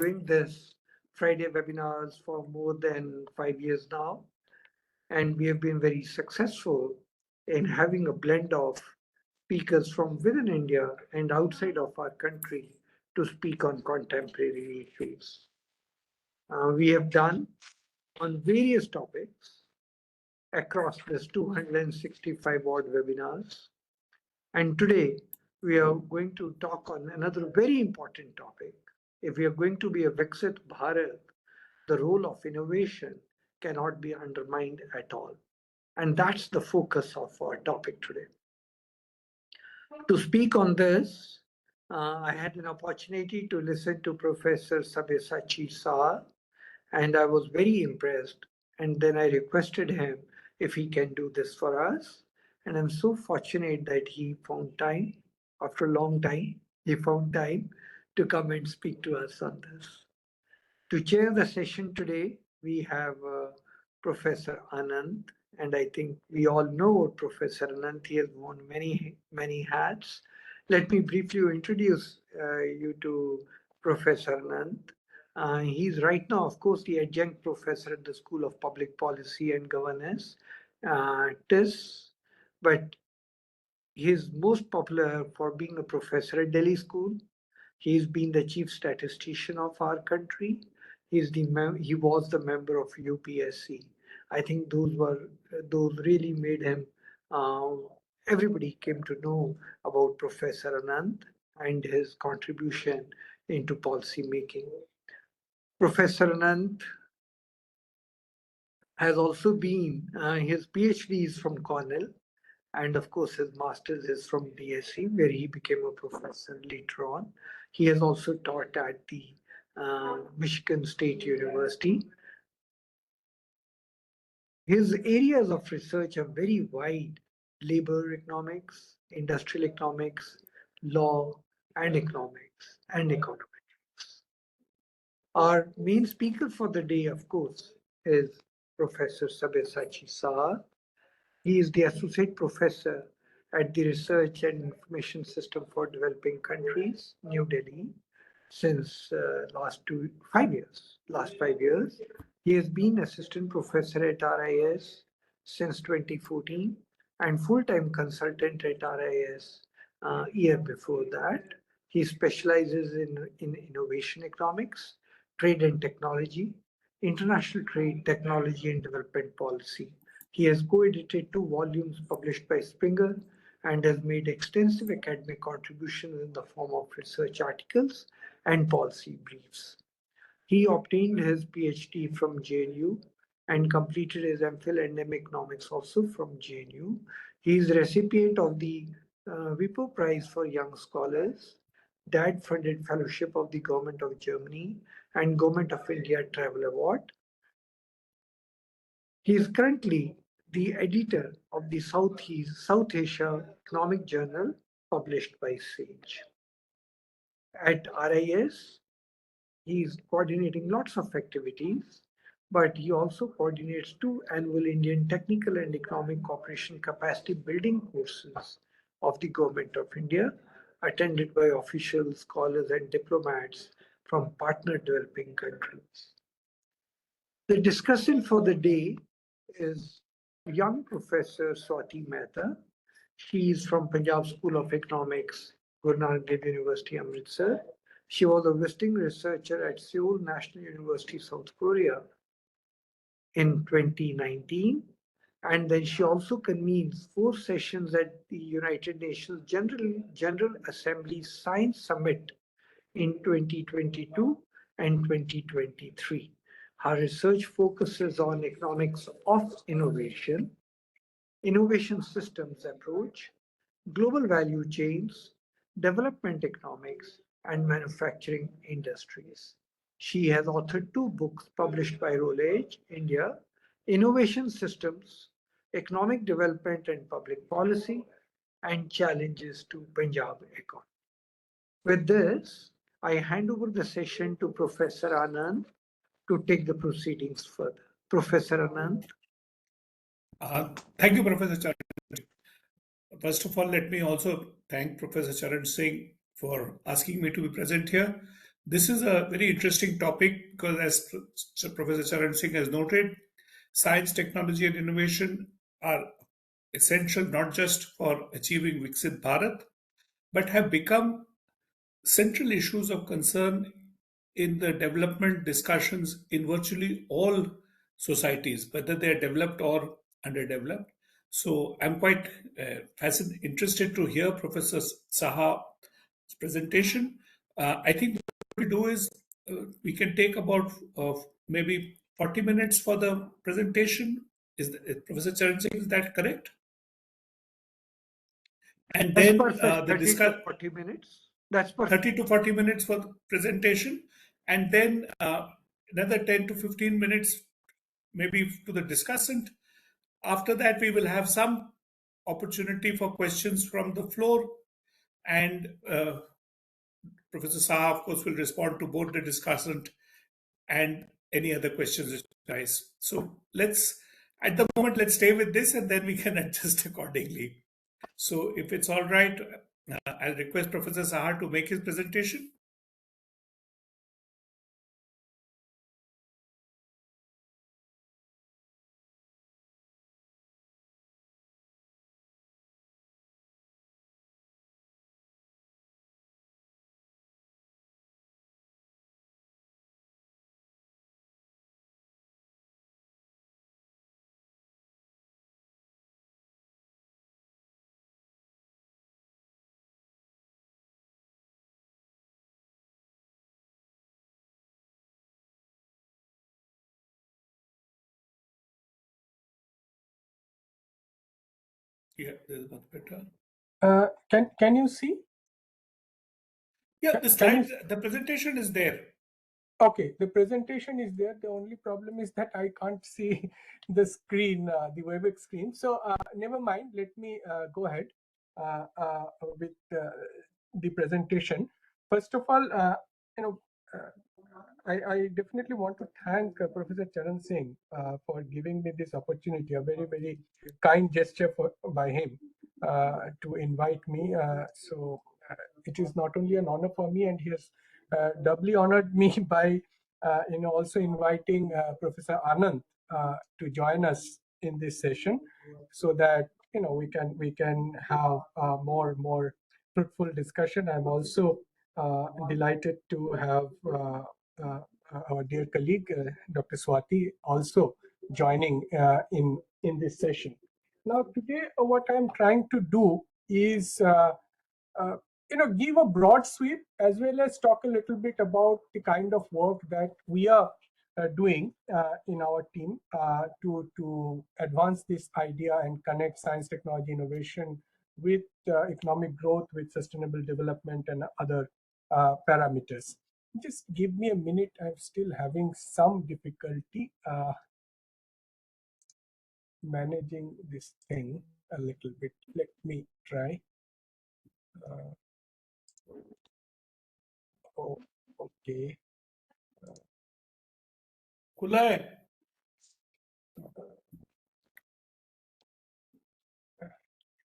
doing this Friday webinars for more than 5 years now, and we have been very successful in having a blend of speakers from within India and outside of our country to speak on contemporary issues. We have done on various topics across this 265 odd webinars. And today we are going to talk on another very important topic. If we are going to be a Viksit Bharat, the role of innovation cannot be undermined at all. And that's the focus of our topic today. To speak on this, I had an opportunity to listen to Professor Sabyasachi Saha, and I was very impressed. And then I requested him if he can do this for us. And I'm so fortunate that he found time, after a long time, he found time to come and speak to us on this. To chair the session today, we have Professor Anant, and I think we all know Professor Anant. He has worn many hats. Let me briefly introduce you to Professor Anant. He's right now, of course, the adjunct professor at the School of Public Policy and Governance, TIS, but he's most popular for being a professor at Delhi School. He's been the chief statistician of our country. He was the member of UPSC. I think those really made him. Everybody came to know about Professor Anant and his contribution into policy making. Professor Anant has also been his PhD is from Cornell, and of course his master's is from DSC, where he became a professor later on. He has also taught at the Michigan State University. His areas of research are very wide: labor economics, industrial economics, law, and economics, and econometrics. Our main speaker for the day, of course, is Professor Sabyasachi Saha. He is the associate professor at the Research and Information System for Developing Countries, New Delhi, since last 5 years. Last 5 years, he has been assistant professor at RIS since 2014 and full-time consultant at RIS year before that. He specializes in innovation economics, trade and technology, international trade, technology, and development policy. He has co-edited 2 volumes published by Springer and has made extensive academic contributions in the form of research articles and policy briefs. He obtained his PhD from JNU and completed his MPhil and MA economics also from JNU. He is recipient of the WIPO Prize for Young Scholars, DAD-funded fellowship of the Government of Germany, and Government of India Travel Award. He is currently the editor of the South Asia Economic Journal, published by SAGE. At RIS, he is coordinating lots of activities, but he also coordinates 2 annual Indian Technical and Economic Cooperation Capacity Building courses of the Government of India, attended by officials, scholars, and diplomats from partner developing countries. The discussant for the day is young Professor Swati Mehta. She is from Punjab School of Economics, Guru Nanak Dev University, Amritsar. She was a visiting researcher at Seoul National University, South Korea in 2019. And then she also convenes 4 sessions at the United Nations General Assembly Science Summit in 2022 and 2023. Her research focuses on economics of innovation, innovation systems approach, global value chains, development economics, and manufacturing industries. She has authored 2 books published by Rollage, India, Innovation Systems, Economic Development and Public Policy, and Challenges to Punjab Economy. With this, I hand over the session to Professor Anant to take the proceedings further. Professor Anant. Thank you, Professor Charan. First of all, let me also thank Professor Charan Singh for asking me to be present here. This is a very interesting topic because, as Professor Charan Singh has noted, science, technology, and innovation are essential not just for achieving Viksit Bharat, but have become central issues of concern in the development discussions in virtually all societies, whether they are developed or underdeveloped. So I'm quite interested to hear Professor Saha's presentation. I think what we do is we can take about maybe 40 minutes for the presentation. Professor Charan Singh, is that correct? And That's then perfect. the 30 to discuss 40 minutes. That's perfect. 30 to 40 minutes for the presentation, and then another 10 to 15 minutes maybe to the discussant. After that, we will have some opportunity for questions from the floor, and Professor Saha, of course, will respond to both the discussant and any other questions, guys. So at the moment, let's stay with this, and then we can adjust accordingly. So if it's all right, I'll request Professor Saha to make his presentation. Yeah, this is much better. Can you see? Yeah, the slide, the presentation is there. Okay, the presentation is there. The only problem is that I can't see the screen, the WebEx screen. So never mind. Let me go ahead with the presentation. First of all, I definitely want to thank Professor Charan Singh for giving me this opportunity. A very, very kind gesture by him to invite me. So it is not only an honor for me, and he has doubly honored me by also inviting Professor Anant to join us in this session, so that we can have more fruitful discussion. I'm also delighted to have our dear colleague Dr. Swati also joining in this session. Now today, what I'm trying to do is uh, give a broad sweep as well as talk a little bit about the kind of work that we are doing in our team to advance this idea and connect science, technology, innovation with economic growth, with sustainable development and other parameters. Just give me a minute. I'm still having some difficulty managing this thing a little bit. Let me try. Oh, okay. खुला है.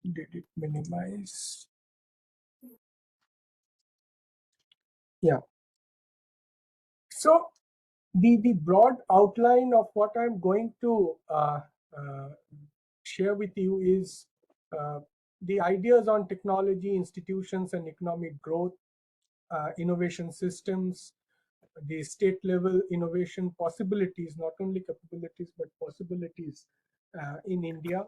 Did it minimize? Yeah. So the broad outline of what I'm going to share with you is the ideas on technology, institutions, and economic growth, innovation systems, the state level innovation possibilities, not only capabilities but possibilities in India.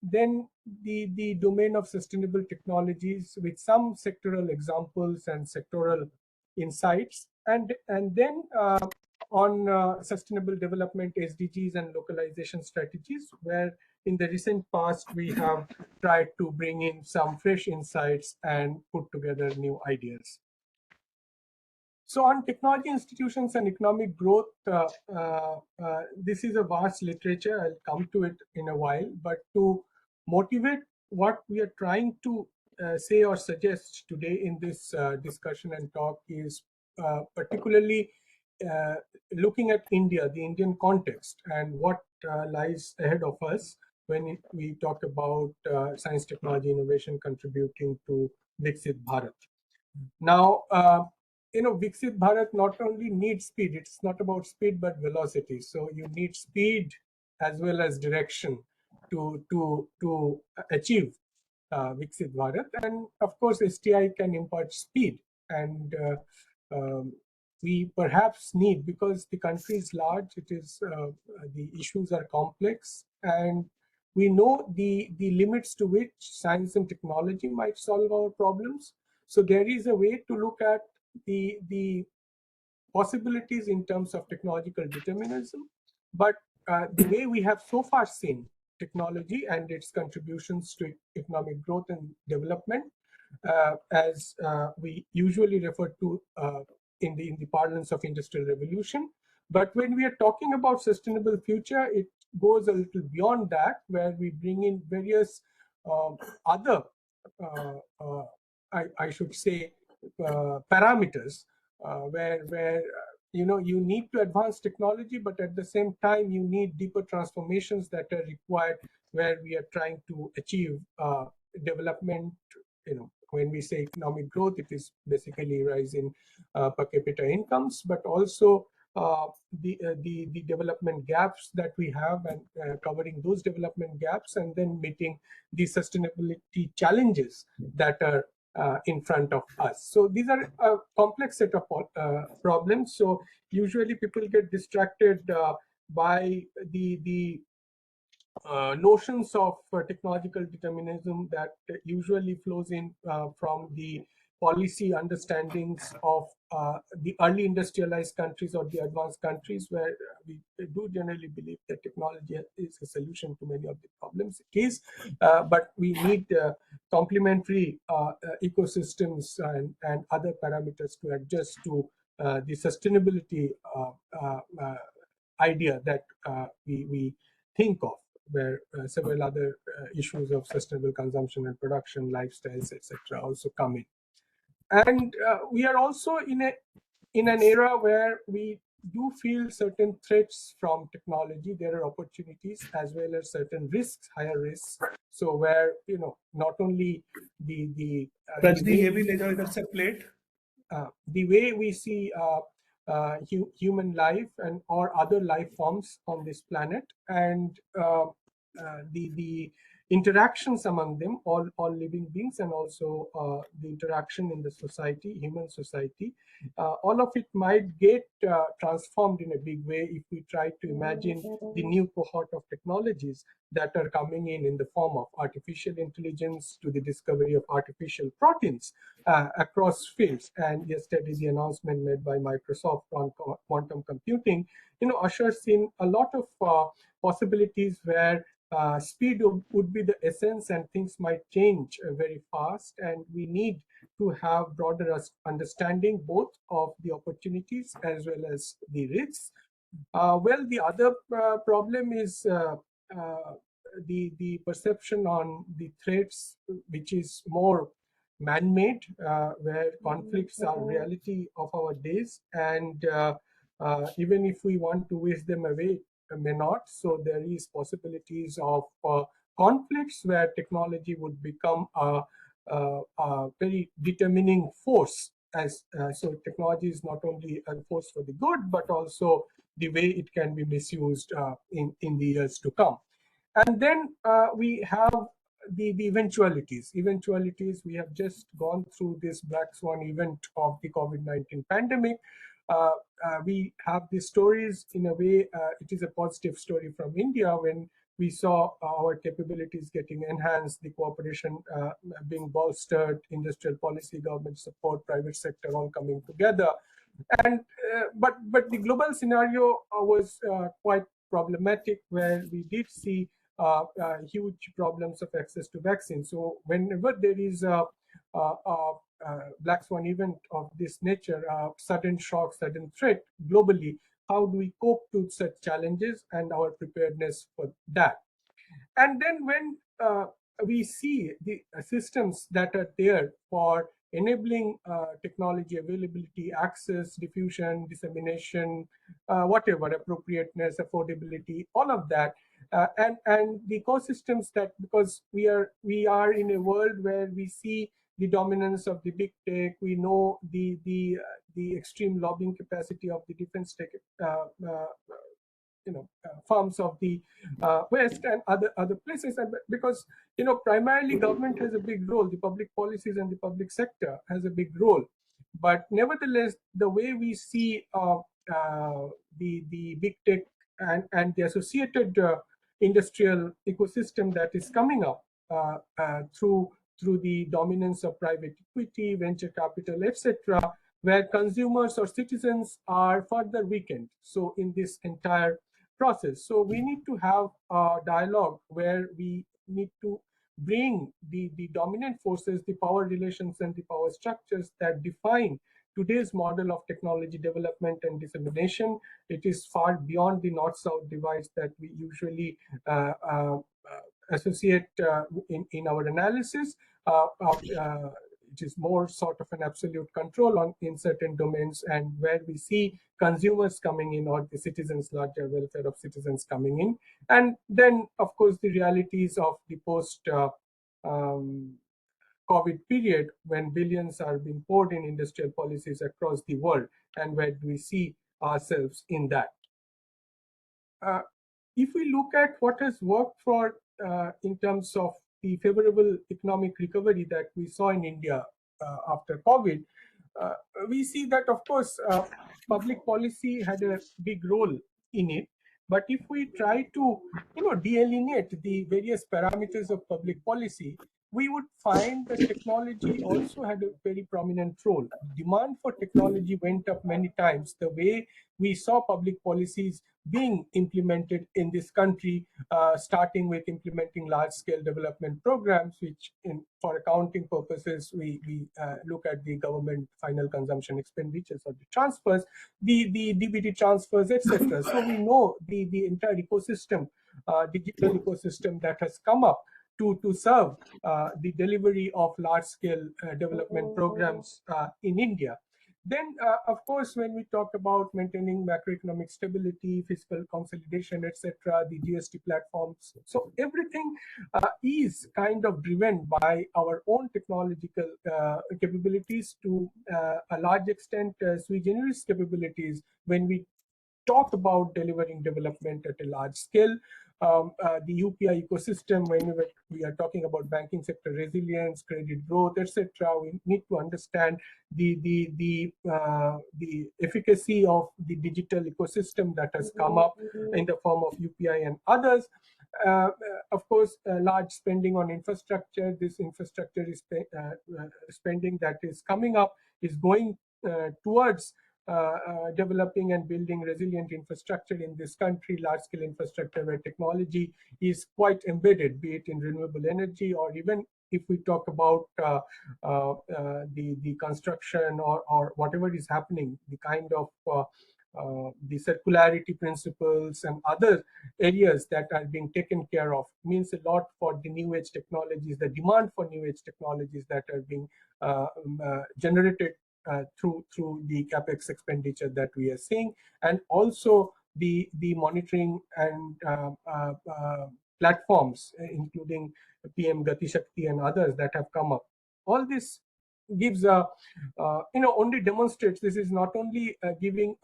Then the domain of sustainable technologies with some sectoral examples and sectoral insights, and then on sustainable development SDGs and localization strategies, where in the recent past we have tried to bring in some fresh insights and put together new ideas. So on technology, institutions, and economic growth, this is a vast literature. I'll come to it in a while. But to motivate what we are trying to say or suggest today in this discussion and talk is particularly looking at India, the Indian context, and what lies ahead of us when we talk about science, technology, innovation contributing to Viksit Bharat. Now, Viksit Bharat not only needs speed, it's not about speed but velocity. So you need speed as well as direction to achieve Viksit Bharat. And of course, STI can impart speed. And we perhaps need, because the country is large, the issues are complex, and we know the limits to which science and technology might solve our problems. So there is a way to look at the possibilities in terms of technological determinism, but the way we have so far seen technology and its contributions to economic growth and development, as we usually refer to in the parlance of industrial revolution. But when we are talking about sustainable future, it goes a little beyond that, where we bring in various other, I should say, parameters, where you need to advance technology, but at the same time you need deeper transformations that are required, where we are trying to achieve development. When we say economic growth, it is basically rise in per capita incomes, but also the development gaps that we have, and covering those development gaps, and then meeting the sustainability challenges that are in front of us. So these are a complex set of problems. So usually people get distracted by the notions of technological determinism that usually flows in from the policy understandings of the early industrialized countries or the advanced countries, where we do generally believe that technology is a solution to many of the problems. It is, but we need complementary ecosystems and other parameters to adjust to the sustainability idea that we think of, where several other issues of sustainable consumption and production, lifestyles, etc., also come in. And we are also in an era where we do feel certain threats from technology. There are opportunities as well as certain risks, higher risks. So where not only the way we see human life and or other life forms on this planet, and the interactions among them, all living beings, and also the interaction in the society, human society, all of it might get transformed in a big way if we try to imagine the new cohort of technologies that are coming in the form of artificial intelligence, to the discovery of artificial proteins across fields. And yesterday, the announcement made by Microsoft on quantum computing, ushers in a lot of possibilities where speed would be the essence, and things might change very fast, and we need to have broader understanding both of the opportunities as well as the risks. Well, the other problem is the perception on the threats, which is more man-made, where conflicts are reality of our days, and even if we want to wish them away, may not. So there is possibilities of conflicts where technology would become a very determining force. So technology is not only a force for the good, but also the way it can be misused in the years to come. And then we have the eventualities. We have just gone through this black swan event of the COVID-19 pandemic. We have these stories. In a way, it is a positive story from India, when we saw our capabilities getting enhanced, the cooperation being bolstered, industrial policy, government support, private sector all coming together. And but the global scenario was quite problematic, where we did see huge problems of access to vaccines. So whenever there is a black swan event of this nature, sudden shock, sudden threat globally, how do we cope to such challenges and our preparedness for that? And then when we see the systems that are there for enabling technology availability, access, diffusion, dissemination, whatever, appropriateness, affordability, all of that, and the ecosystems that, because we are in a world where we see the dominance of the big tech. We know the extreme lobbying capacity of the defense tech firms of the West and other places. And because primarily government has a big role, the public policies and the public sector has a big role. But nevertheless, the way we see the big tech and the associated industrial ecosystem that is coming up through the dominance of private equity, venture capital, etc., where consumers or citizens are further weakened. So in this entire process, so we need to have a dialogue where we need to bring the dominant forces, the power relations and the power structures that define today's model of technology development and dissemination. It is far beyond the north-south divide that we usually associate in our analysis. It is more sort of an absolute control in certain domains, and where we see consumers coming in or the citizens, larger welfare of citizens coming in. And then, of course, the realities of the post COVID period, when billions are being poured in industrial policies across the world, and where do we see ourselves in that. If we look at what has worked for in terms of the favorable economic recovery that we saw in India after COVID, we see that, of course, public policy had a big role in it. But if we try to, delineate the various parameters of public policy, we would find that technology also had a very prominent role. Demand for technology went up many times. The way we saw public policies being implemented in this country, starting with implementing large-scale development programs, which for accounting purposes, we look at the government final consumption expenditures or the transfers, the DBT transfers, etc. So we know the entire ecosystem, digital ecosystem that has come up to serve the delivery of large-scale development programs in India. Then, of course, when we talk about maintaining macroeconomic stability, fiscal consolidation, etc., the GST platforms, so everything is kind of driven by our own technological capabilities to a large extent, sui generis capabilities when we talk about delivering development at a large scale. The UPI ecosystem, whenever we are talking about banking sector resilience, credit growth, etc., we need to understand the efficacy of the digital ecosystem that has come up in the form of UPI and others. Of course, large spending on infrastructure. This infrastructure is spending that is coming up is going towards developing and building resilient infrastructure in this country, large-scale infrastructure where technology is quite embedded, be it in renewable energy, or even if we talk about the construction or whatever is happening, the kind of the circularity principles and other areas that are being taken care of means a lot for the new age technologies, the demand for new age technologies that are being generated through the capex expenditure that we are seeing, and also the monitoring and platforms, including PM Gati Shakti and others that have come up. All this gives only demonstrates this is not only giving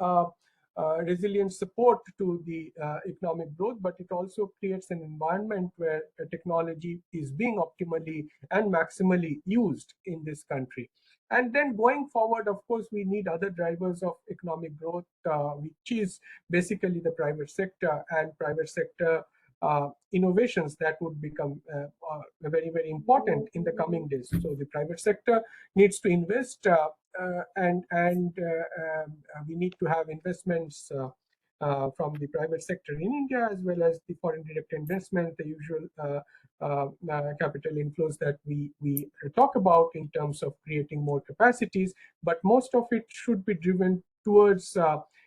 resilient support to the economic growth, but it also creates an environment where technology is being optimally and maximally used in this country. And then going forward, of course, we need other drivers of economic growth, which is basically the private sector and private sector innovations that would become very, very important in the coming days. So the private sector needs to invest and we need to have investments from the private sector in India, as well as the foreign direct investment, the usual capital inflows that we talk about in terms of creating more capacities. But most of it should be driven towards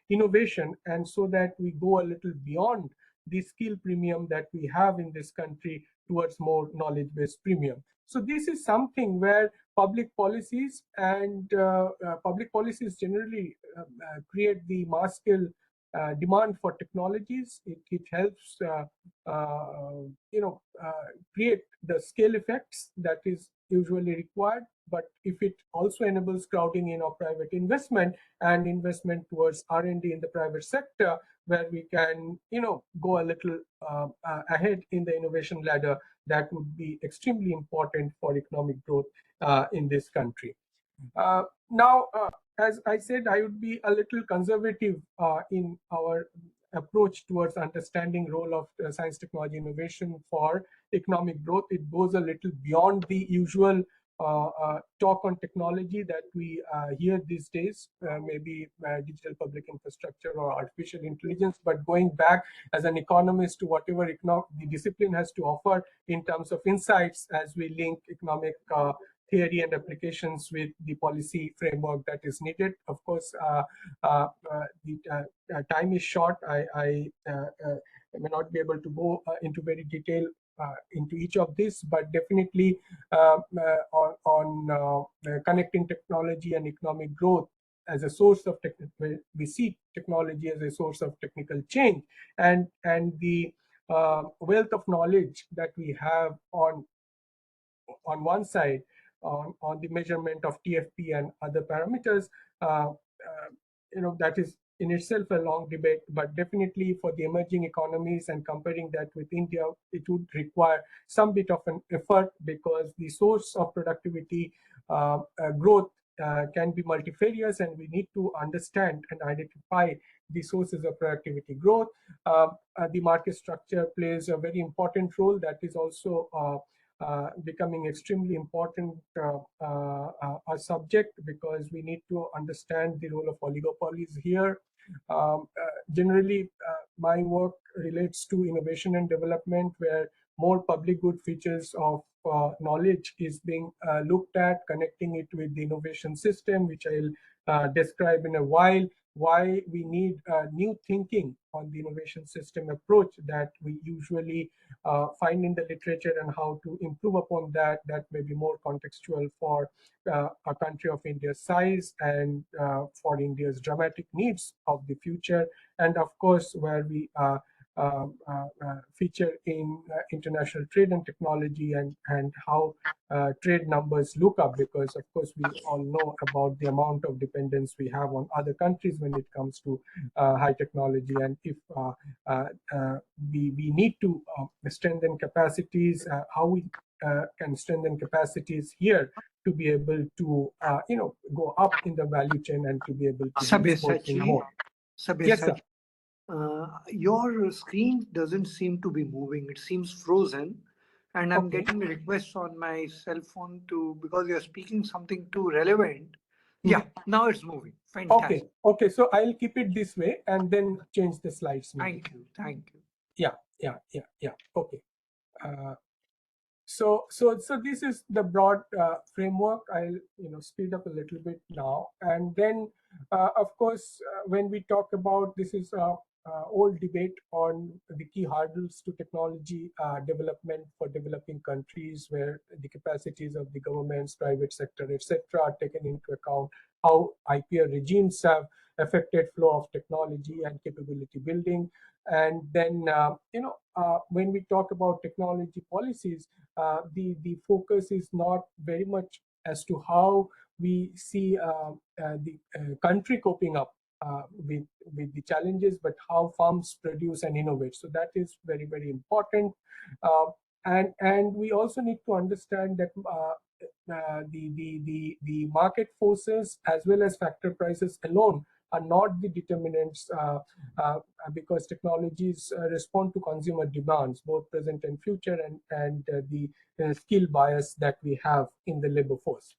innovation, and so that we go a little beyond the skill premium that we have in this country towards more knowledge-based premium. So this is something where public policies and public policies generally create the mass scale demand for technologies. It helps create the scale effects that is usually required. But if it also enables crowding in of private investment and investment towards R&D in the private sector, where we can, go a little ahead in the innovation ladder, that would be extremely important for economic growth in this country. Now, as I said, I would be a little conservative in our approach towards understanding role of science, technology, innovation for economic growth. It goes a little beyond the usual talk on technology that we hear these days, maybe digital public infrastructure or artificial intelligence, but going back as an economist to whatever the discipline has to offer in terms of insights as we link economic theory and applications with the policy framework that is needed. Of course, the time is short. I may not be able to go into very detail into each of this, but definitely on connecting technology and economic growth as a source of we see technology as a source of technical change, and the wealth of knowledge that we have on one side on the measurement of TFP and other parameters, that is in itself a long debate, but definitely for the emerging economies and comparing that with India, it would require some bit of an effort, because the source of productivity growth can be multifarious, and we need to understand and identify the sources of productivity growth. The market structure plays a very important role that is also becoming extremely important a subject, because we need to understand the role of oligopolies here. Generally, my work relates to innovation and development, where more public good features of knowledge is being looked at, connecting it with the innovation system, which I'll describe in a while. Why we need new thinking on the innovation system approach that we usually find in the literature, and how to improve upon that may be more contextual for a country of India's size and for India's dramatic needs of the future, and of course where we feature in international trade and technology, and how trade numbers look up, because of course we all know about the amount of dependence we have on other countries when it comes to high technology, and if we need to strengthen capacities, how we can strengthen capacities here to be able to go up in the value chain and to be able to export more. Yes, sir. Your screen doesn't seem to be moving. It seems frozen. And I'm Okay. getting requests on my cell phone because you're speaking something too relevant. Yeah, now it's moving. Fantastic. Okay. So I'll keep it this way and then change the slides. Maybe. Thank you. Yeah. Okay. So this is the broad framework. I'll speed up a little bit now, and then of course when we talk about this is old debate on the key hurdles to technology development for developing countries, where the capacities of the governments, private sector, etc., are taken into account, how IPR regimes have affected flow of technology and capability building. And then when we talk about technology policies, the focus is not very much as to how we see the country coping up with the challenges, but how firms produce and innovate. So that is very, very important. And we also need to understand that the market forces as well as factor prices alone are not the determinants, because technologies respond to consumer demands, both present and future, and the skill bias that we have in the labor force.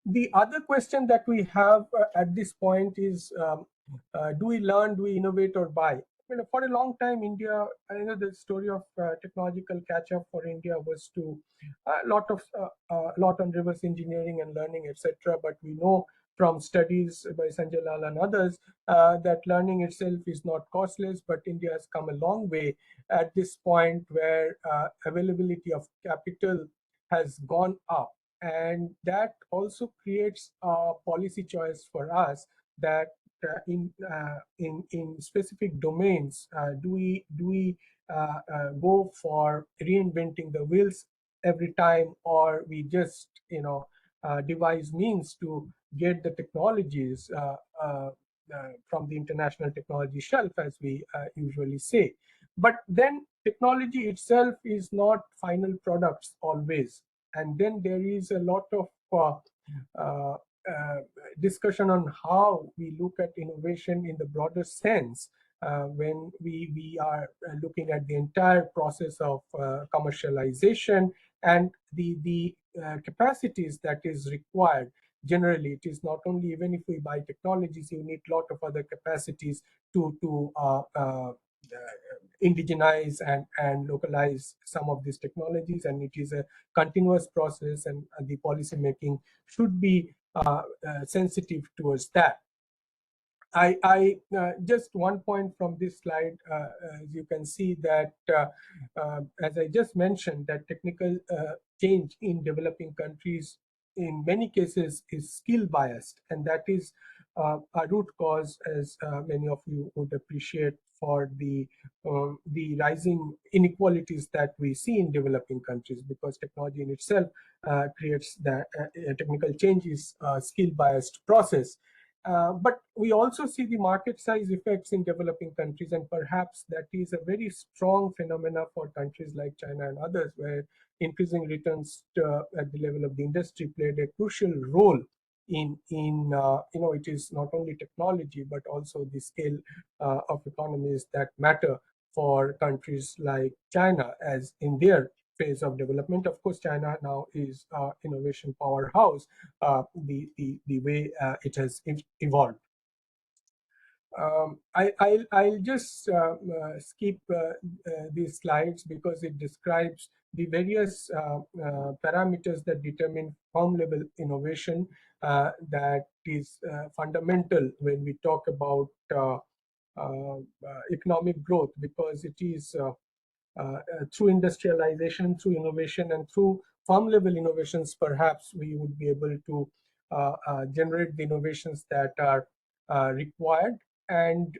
The other question that we have at this point is, do we learn, do we innovate, or buy? For a long time, India, the story of technological catch-up for India was to a lot on reverse engineering and learning, etc. But we know from studies by Sanjay Lal and others that learning itself is not costless, but India has come a long way at this point, where availability of capital has gone up. And that also creates a policy choice for us, that in specific domains, do we go for reinventing the wheels every time, or we just devise means to get the technologies from the international technology shelf, as we usually say. But then technology itself is not final products always, and then there is a lot of uh, uh, discussion on how we look at innovation in the broader sense, when we are looking at the entire process of commercialization and the capacities that is required. Generally, it is not only, even if we buy technologies, you need a lot of other capacities to indigenize and localize some of these technologies, and it is a continuous process, and the policy making should be sensitive towards that. I just one point from this slide, as you can see that, as I just mentioned, that technical change in developing countries in many cases is skill biased, and that is a root cause, as many of you would appreciate, for the rising inequalities that we see in developing countries, because technology in itself creates that technical change is a skill biased process. But we also see the market size effects in developing countries, and perhaps that is a very strong phenomena for countries like China and others, where increasing returns at the level of the industry played a crucial role in it is not only technology but also the scale of economies that matter for countries like China, as in their phase of development. Of course, China now is innovation powerhouse, the way it has evolved. I'll just skip these slides because it describes the various parameters that determine firm level innovation, that is fundamental when we talk about economic growth, because it is through industrialization, through innovation, and through farm level innovations, perhaps we would be able to generate the innovations that are required. And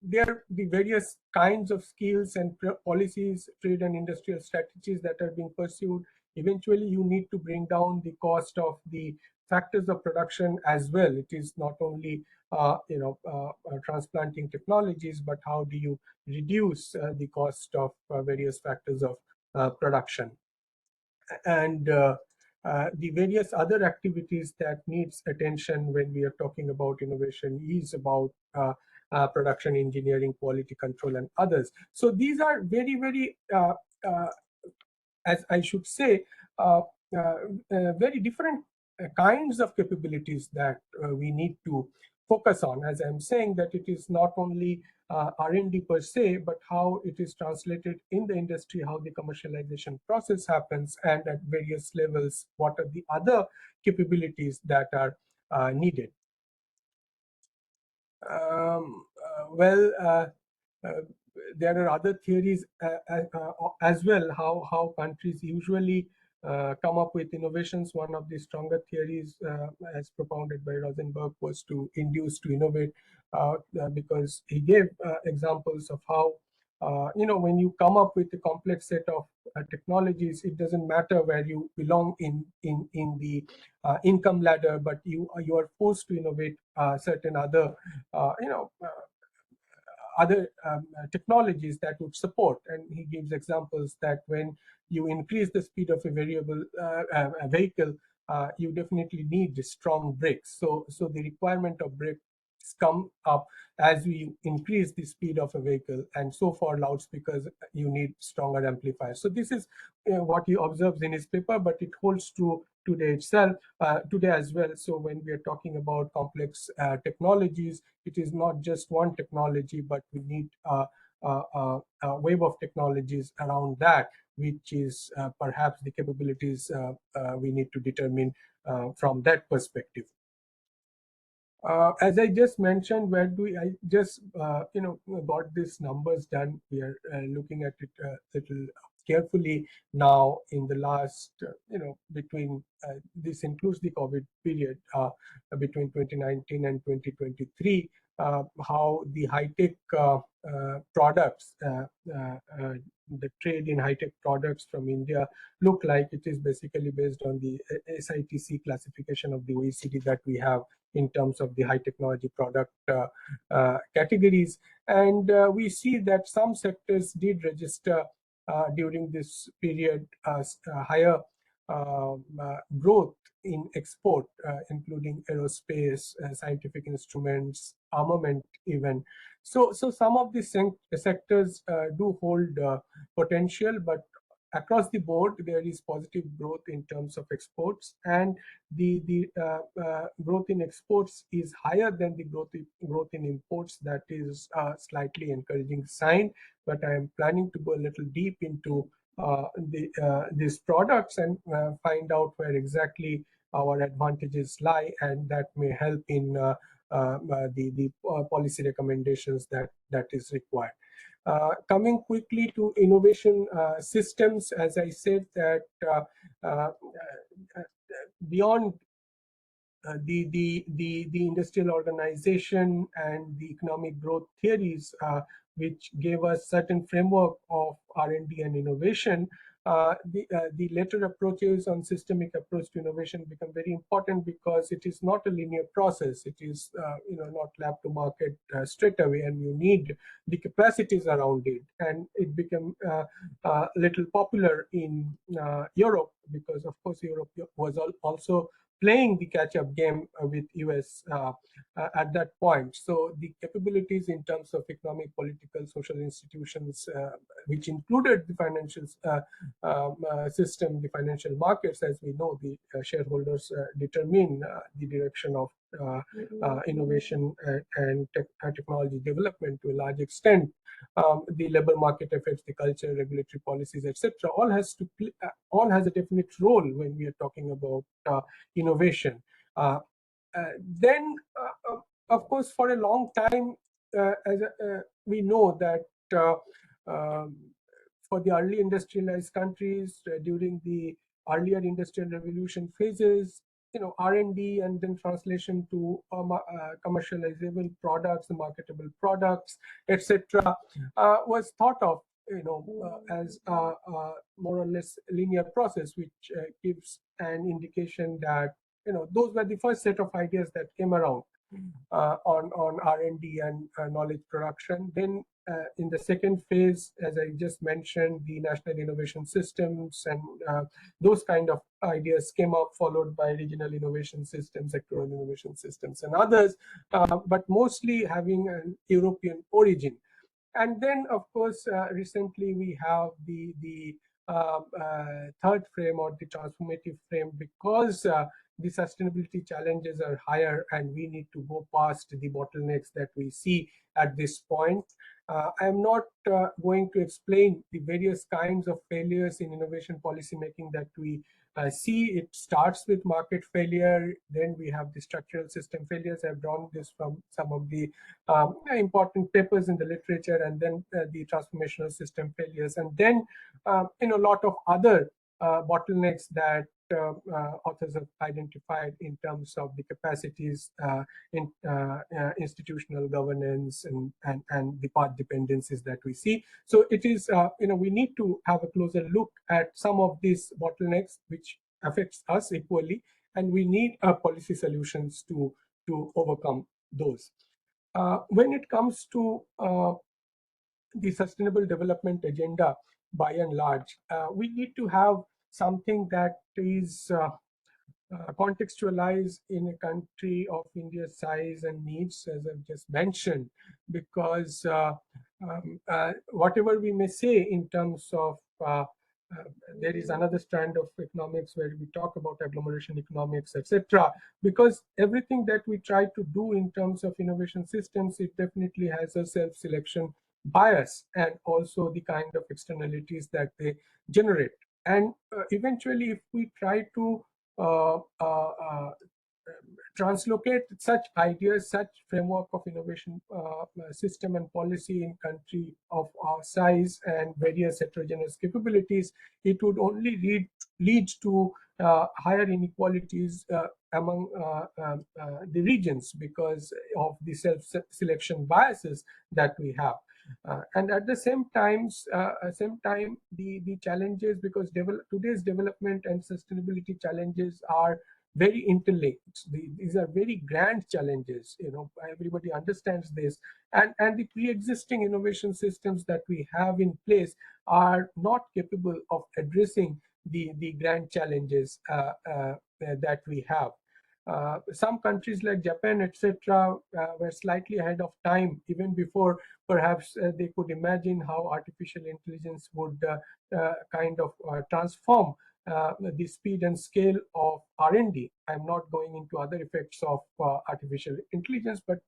there are the various kinds of skills and policies, trade and industrial strategies that are being pursued. Eventually, you need to bring down the cost of the factors of production as well. It is not only transplanting technologies, but how do you reduce the cost of various factors of production. And the various other activities that needs attention when we are talking about innovation is about production engineering, quality control, and others. So these are very, very, as I should say, very different kinds of capabilities that we need to focus on. As I'm saying, that it is not only R&D per se, but how it is translated in the industry, how the commercialization process happens, and at various levels, what are the other capabilities that are needed. There are other theories as well, how countries usually come up with innovations. One of the stronger theories, as propounded by Rosenberg, was to induce to innovate, because he gave examples of how when you come up with a complex set of technologies, it doesn't matter where you belong in the income ladder, but you are forced to innovate certain other other technologies that would support. And he gives examples that when you increase the speed of a variable a vehicle, you definitely need strong brakes. So the requirement of brakes come up as we increase the speed of a vehicle, and so for loudspeakers you need stronger amplifiers. So this is what he observes in his paper, but it holds true today itself, today as well. So when we are talking about complex technologies, it is not just one technology, but we need a wave of technologies around that, which is perhaps the capabilities we need to determine from that perspective. As I just mentioned, where do I just got these numbers done? We are looking at it a little carefully now in the last, between this includes the COVID period between 2019 and 2023, how the high-tech products, the trade in high-tech products from India look like. It is basically based on the SITC classification of the OECD that we have in terms of the high technology product categories. And we see that some sectors did register during this period higher growth in export, including aerospace, scientific instruments, armament even. So some of these sectors do hold potential, but across the board there is positive growth in terms of exports, and the growth in exports is higher than the growth in imports. That is a slightly encouraging sign, but I am planning to go a little deep into these products and find out where exactly our advantages lie, and that may help in the policy recommendations that is required. Coming quickly to innovation systems, as I said, that beyond the industrial organization and the economic growth theories, which gave us certain framework of R&D and innovation, the later approaches on systemic approach to innovation become very important, because it is not a linear process. It is not lab to market straight away, and you need the capacities around it. And it became a little popular in Europe, because of course Europe was also playing the catch-up game with US at that point. So the capabilities in terms of economic, political, social institutions, which included the financial system, the financial markets, as we know, the shareholders determine the direction of innovation and technology development to a large extent. The labor market effects, the culture, regulatory policies, etc., all has a definite role when we are talking about innovation. Then, of course, for a long time, we know that for the early industrialized countries during the earlier industrial revolution phases, R&D and then translation to commercializable products, marketable products, etc., was thought of as a more or less linear process, which gives an indication that those were the first set of ideas that came around on R&D and knowledge production. Then in the second phase, as I just mentioned, the national innovation systems and those kind of ideas came up, followed by regional innovation systems, sectoral innovation systems, and others, but mostly having an European origin. And then, of course, recently we have the third frame, or the transformative frame, because the sustainability challenges are higher and we need to go past the bottlenecks that we see at this point. I am not going to explain the various kinds of failures in innovation policy making that we see. It starts with market failure, then we have the structural system failures. I've drawn this from some of the important papers in the literature, and then the transformational system failures, and then a lot of other bottlenecks that authors have identified in terms of the capacities in institutional governance and the path dependencies that we see. So it is, we need to have a closer look at some of these bottlenecks which affects us equally, and we need policy solutions to overcome those. When it comes to the sustainable development agenda, by and large, we need to have something that is contextualized in a country of India's size and needs, as I've just mentioned, because whatever we may say in terms of there is another strand of economics where we talk about agglomeration economics, etc. Because everything that we try to do in terms of innovation systems, it definitely has a self-selection bias, and also the kind of externalities that they generate. And eventually, if we try to translocate such ideas, such framework of innovation system and policy in country of our size and various heterogeneous capabilities, it would only lead to higher inequalities among the regions because of the self-selection biases that we have. And at the same time, the challenges, because today's development and sustainability challenges are very interlinked. These are very grand challenges. Everybody understands this, and the pre-existing innovation systems that we have in place are not capable of addressing the grand challenges that we have. Some countries like Japan, etc., were slightly ahead of time, even before perhaps they could imagine how artificial intelligence would kind of transform the speed and scale of R&D. I'm not going into other effects of artificial intelligence, but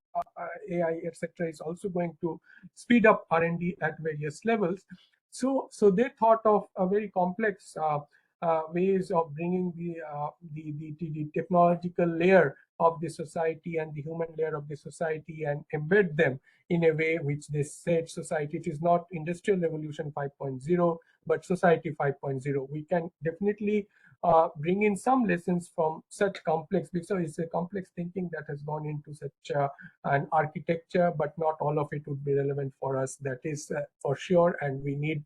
AI, etc., is also going to speed up R&D at various levels. So they thought of a very complex ways of bringing the technological layer of the society and the human layer of the society and embed them in a way which they said society, it is not industrial revolution 5.0, but society 5.0. We can definitely bring in some lessons from such complex, because it's a complex thinking that has gone into such an architecture, but not all of it would be relevant for us. That is for sure, and we need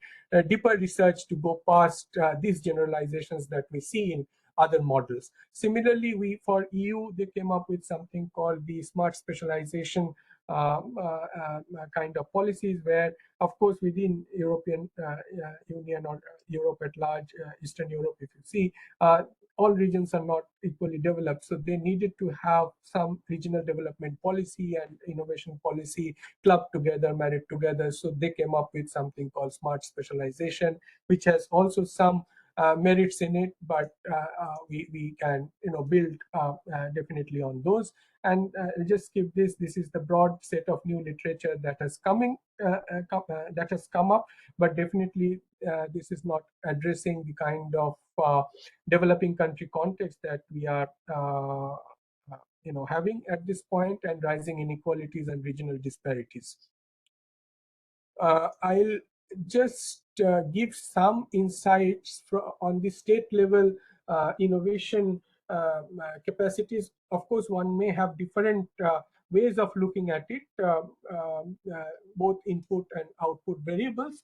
deeper research to go past these generalizations that we see in other models. Similarly, for EU, they came up with something called the smart specialization kind of policies, where, of course, within European Union or Europe at large, Eastern Europe, if you see, all regions are not equally developed. So they needed to have some regional development policy and innovation policy clubbed together, married together. So they came up with something called smart specialization, which has also some merits in it, but we can build definitely on those. And just skip this. This is the broad set of new literature that has that has come up, but definitely this is not addressing the kind of developing country context that we are having at this point, and rising inequalities and regional disparities. I'll just give some insights on the state level innovation capacities. Of course, one may have different ways of looking at it, both input and output variables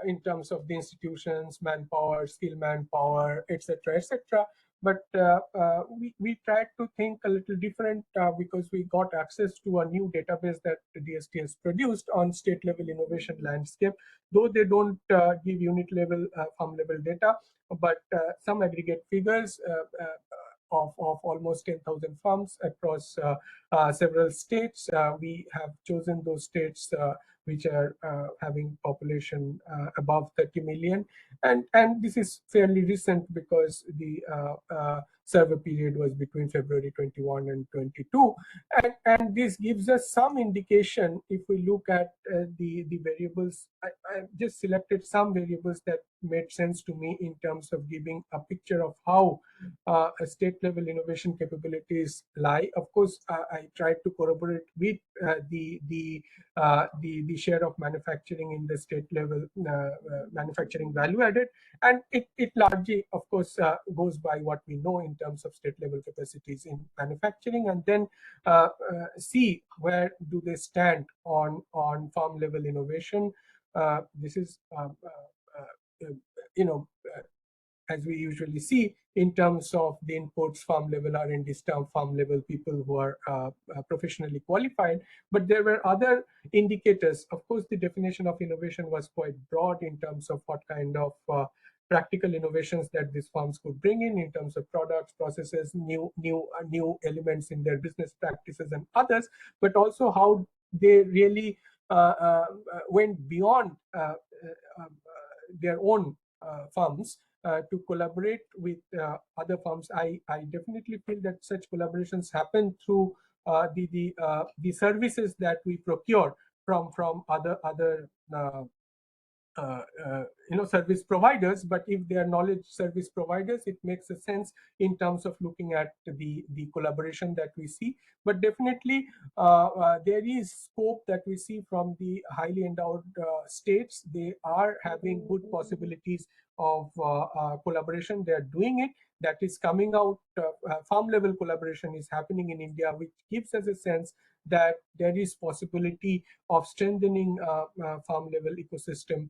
in terms of the institutions, manpower, skill manpower, etc., etc. But we tried to think a little different because we got access to a new database that the DST has produced on state level innovation landscape, though they don't give unit level, firm level data, but some aggregate figures of almost 10,000 firms across several states. We have chosen those states which are having population above 30 million. And this is fairly recent because the survey period was between February 21 and 22. And this gives us some indication if we look at the variables. I just selected some variables that made sense to me in terms of giving a picture of how a state level innovation capabilities lie. Of course, I tried to corroborate with the share of manufacturing in the state level manufacturing value added, and it largely, of course, goes by what we know in terms of state level capacities in manufacturing, and then see where do they stand on farm level innovation. This is as we usually see in terms of the inputs, farm level R&D staff, farm level people who are professionally qualified. But there were other indicators. Of course, the definition of innovation was quite broad in terms of what kind of practical innovations that these firms could bring in terms of products, processes, new elements in their business practices and others, but also how they really went beyond their own firms to collaborate with other firms. I definitely feel that such collaborations happen through the services that we procure from other service providers, but if they are knowledge service providers, it makes a sense in terms of looking at the collaboration that we see. But definitely there is scope that we see from the highly endowed states. They are having good possibilities of collaboration. They are doing it. That is coming out. Farm level collaboration is happening in India, which gives us a sense that there is possibility of strengthening farm level ecosystem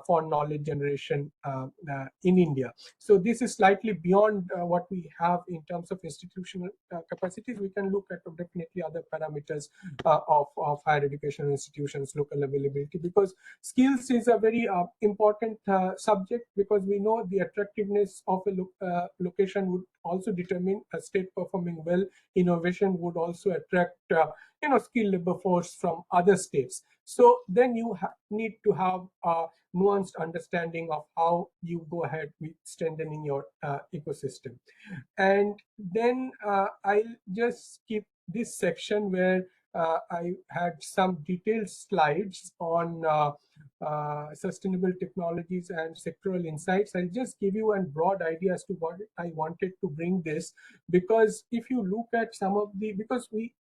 for knowledge generation in India. So this is slightly beyond what we have in terms of institutional capacities. We can look at definitely other parameters of higher education institutions, local availability, because skills is a very important subject, because we know the attractiveness of a location would also determine a state performing well. Innovation would also attract skilled labor force from other states. So then you need to have a nuanced understanding of how you go ahead with strengthening your ecosystem. And then I'll just skip this section where I had some detailed slides on sustainable technologies and sectoral insights. I'll just give you a broad idea as to what I wanted to bring this, because if you look at some of the, because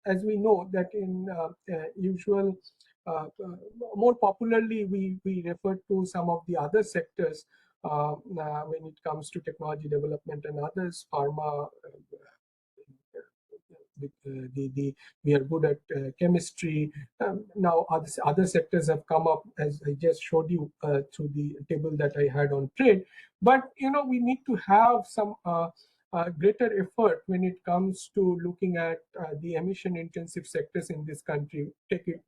as we know that in usual, more popularly, we refer to some of the other sectors when it comes to technology development and others, pharma, we are good at chemistry. Now other sectors have come up, as I just showed you through the table that I had on trade. But we need to have some greater effort when it comes to looking at the emission intensive sectors in this country. Take it,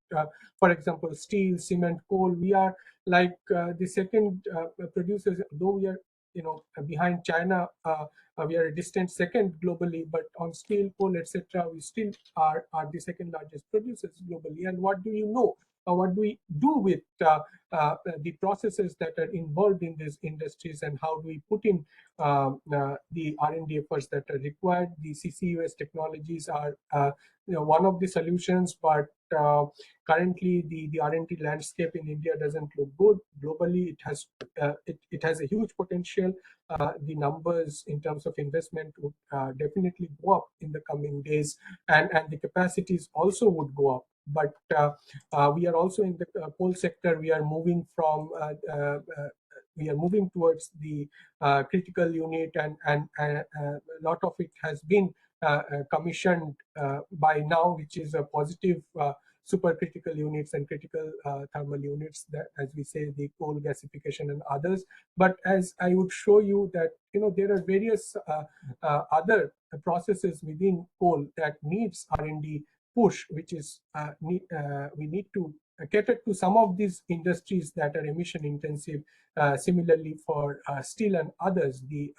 for example, steel, cement, coal. We are like the second producers, though we are behind China. We are a distant second globally, but on steel, coal, etc., we still are the second largest producers globally. And what do you know? What do we do with the processes that are involved in these industries, and how do we put in the R&D efforts that are required? The CCUS technologies are one of the solutions, but currently the R&D landscape in India doesn't look good. Globally, it has a huge potential. The numbers in terms of investment would definitely go up in the coming days, and the capacities also would go up. But we are also in the coal sector. We are moving from we are moving towards the critical unit, and a lot of it has been commissioned by now, which is a positive. Supercritical units and critical thermal units, that, as we say, the coal gasification and others. But as I would show you that there are various other processes within coal that needs R&D push, which is we need to cater to some of these industries that are emission intensive. Similarly for steel and others, the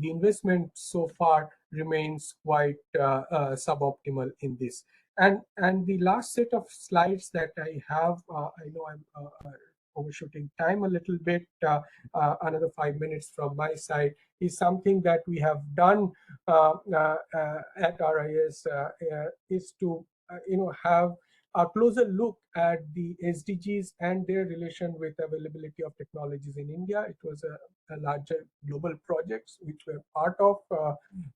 investment so far remains quite suboptimal in this. And the last set of slides that I have, I know I'm overshooting time a little bit, another 5 minutes from my side, is something that we have done at RIS, is to have a closer look at the SDGs and their relation with availability of technologies in India. It was a larger global project which we're part of. It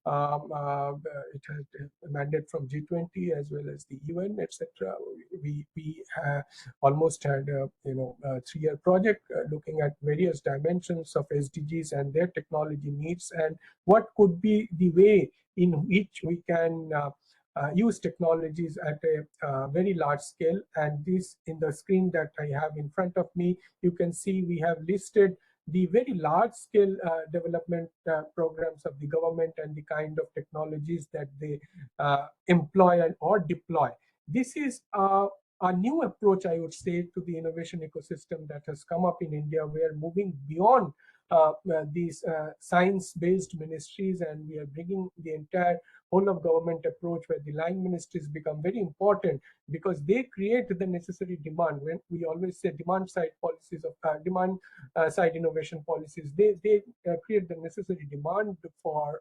had a mandate from G20 as well as the UN, etc. We almost had a 3-year project looking at various dimensions of SDGs and their technology needs, and what could be the way in which we can use technologies at a very large scale. And this, in the screen that I have in front of me, you can see we have listed the very large scale development programs of the government and the kind of technologies that they employ or deploy. This is a new approach, I would say, to the innovation ecosystem that has come up in India. We are moving beyond these science-based ministries, and we are bringing the entire whole of government approach, where the line ministries become very important, because they create the necessary demand. When we always say demand side policies of demand side innovation policies, they create the necessary demand for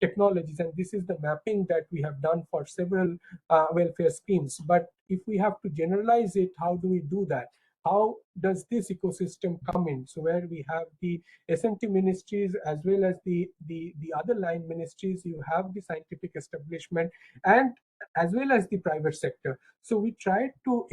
technologies, and this is the mapping that we have done for several welfare schemes. But if we have to generalize it, how do we do that? how does this ecosystem come in? So where we have the SMT ministries as well as the other line ministries, you have the scientific establishment and as well as the private sector. So we tried to,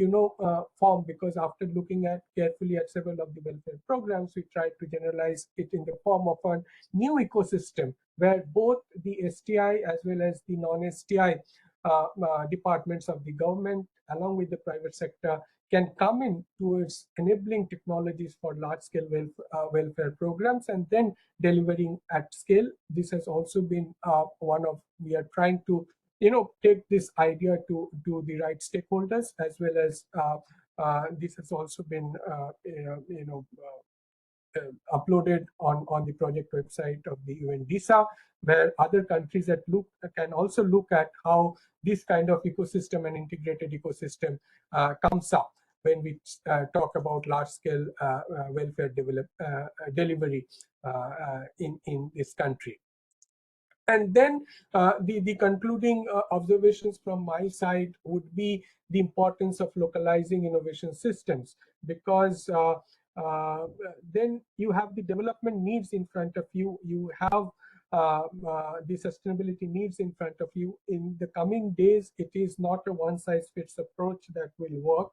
form, because after looking at carefully at several of the welfare programs, we tried to generalize it in the form of a new ecosystem where both the STI as well as the non-STI departments of the government along with the private sector can come in towards enabling technologies for large-scale welfare programs and then delivering at scale. This has also been we are trying to take this idea to the right stakeholders, as well as this has also been uploaded on the project website of the UNDISA, where other countries that can also look at how this kind of ecosystem and integrated ecosystem comes up when we talk about large-scale welfare delivery in this country. And then the concluding observations from my side would be the importance of localizing innovation systems, because then you have the development needs in front of you. You have the sustainability needs in front of you. In the coming days, it is not a one-size-fits approach that will work.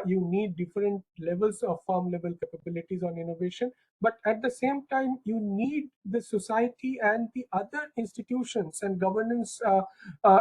You need different levels of farm level capabilities on innovation, but at the same time, you need the society and the other institutions and governance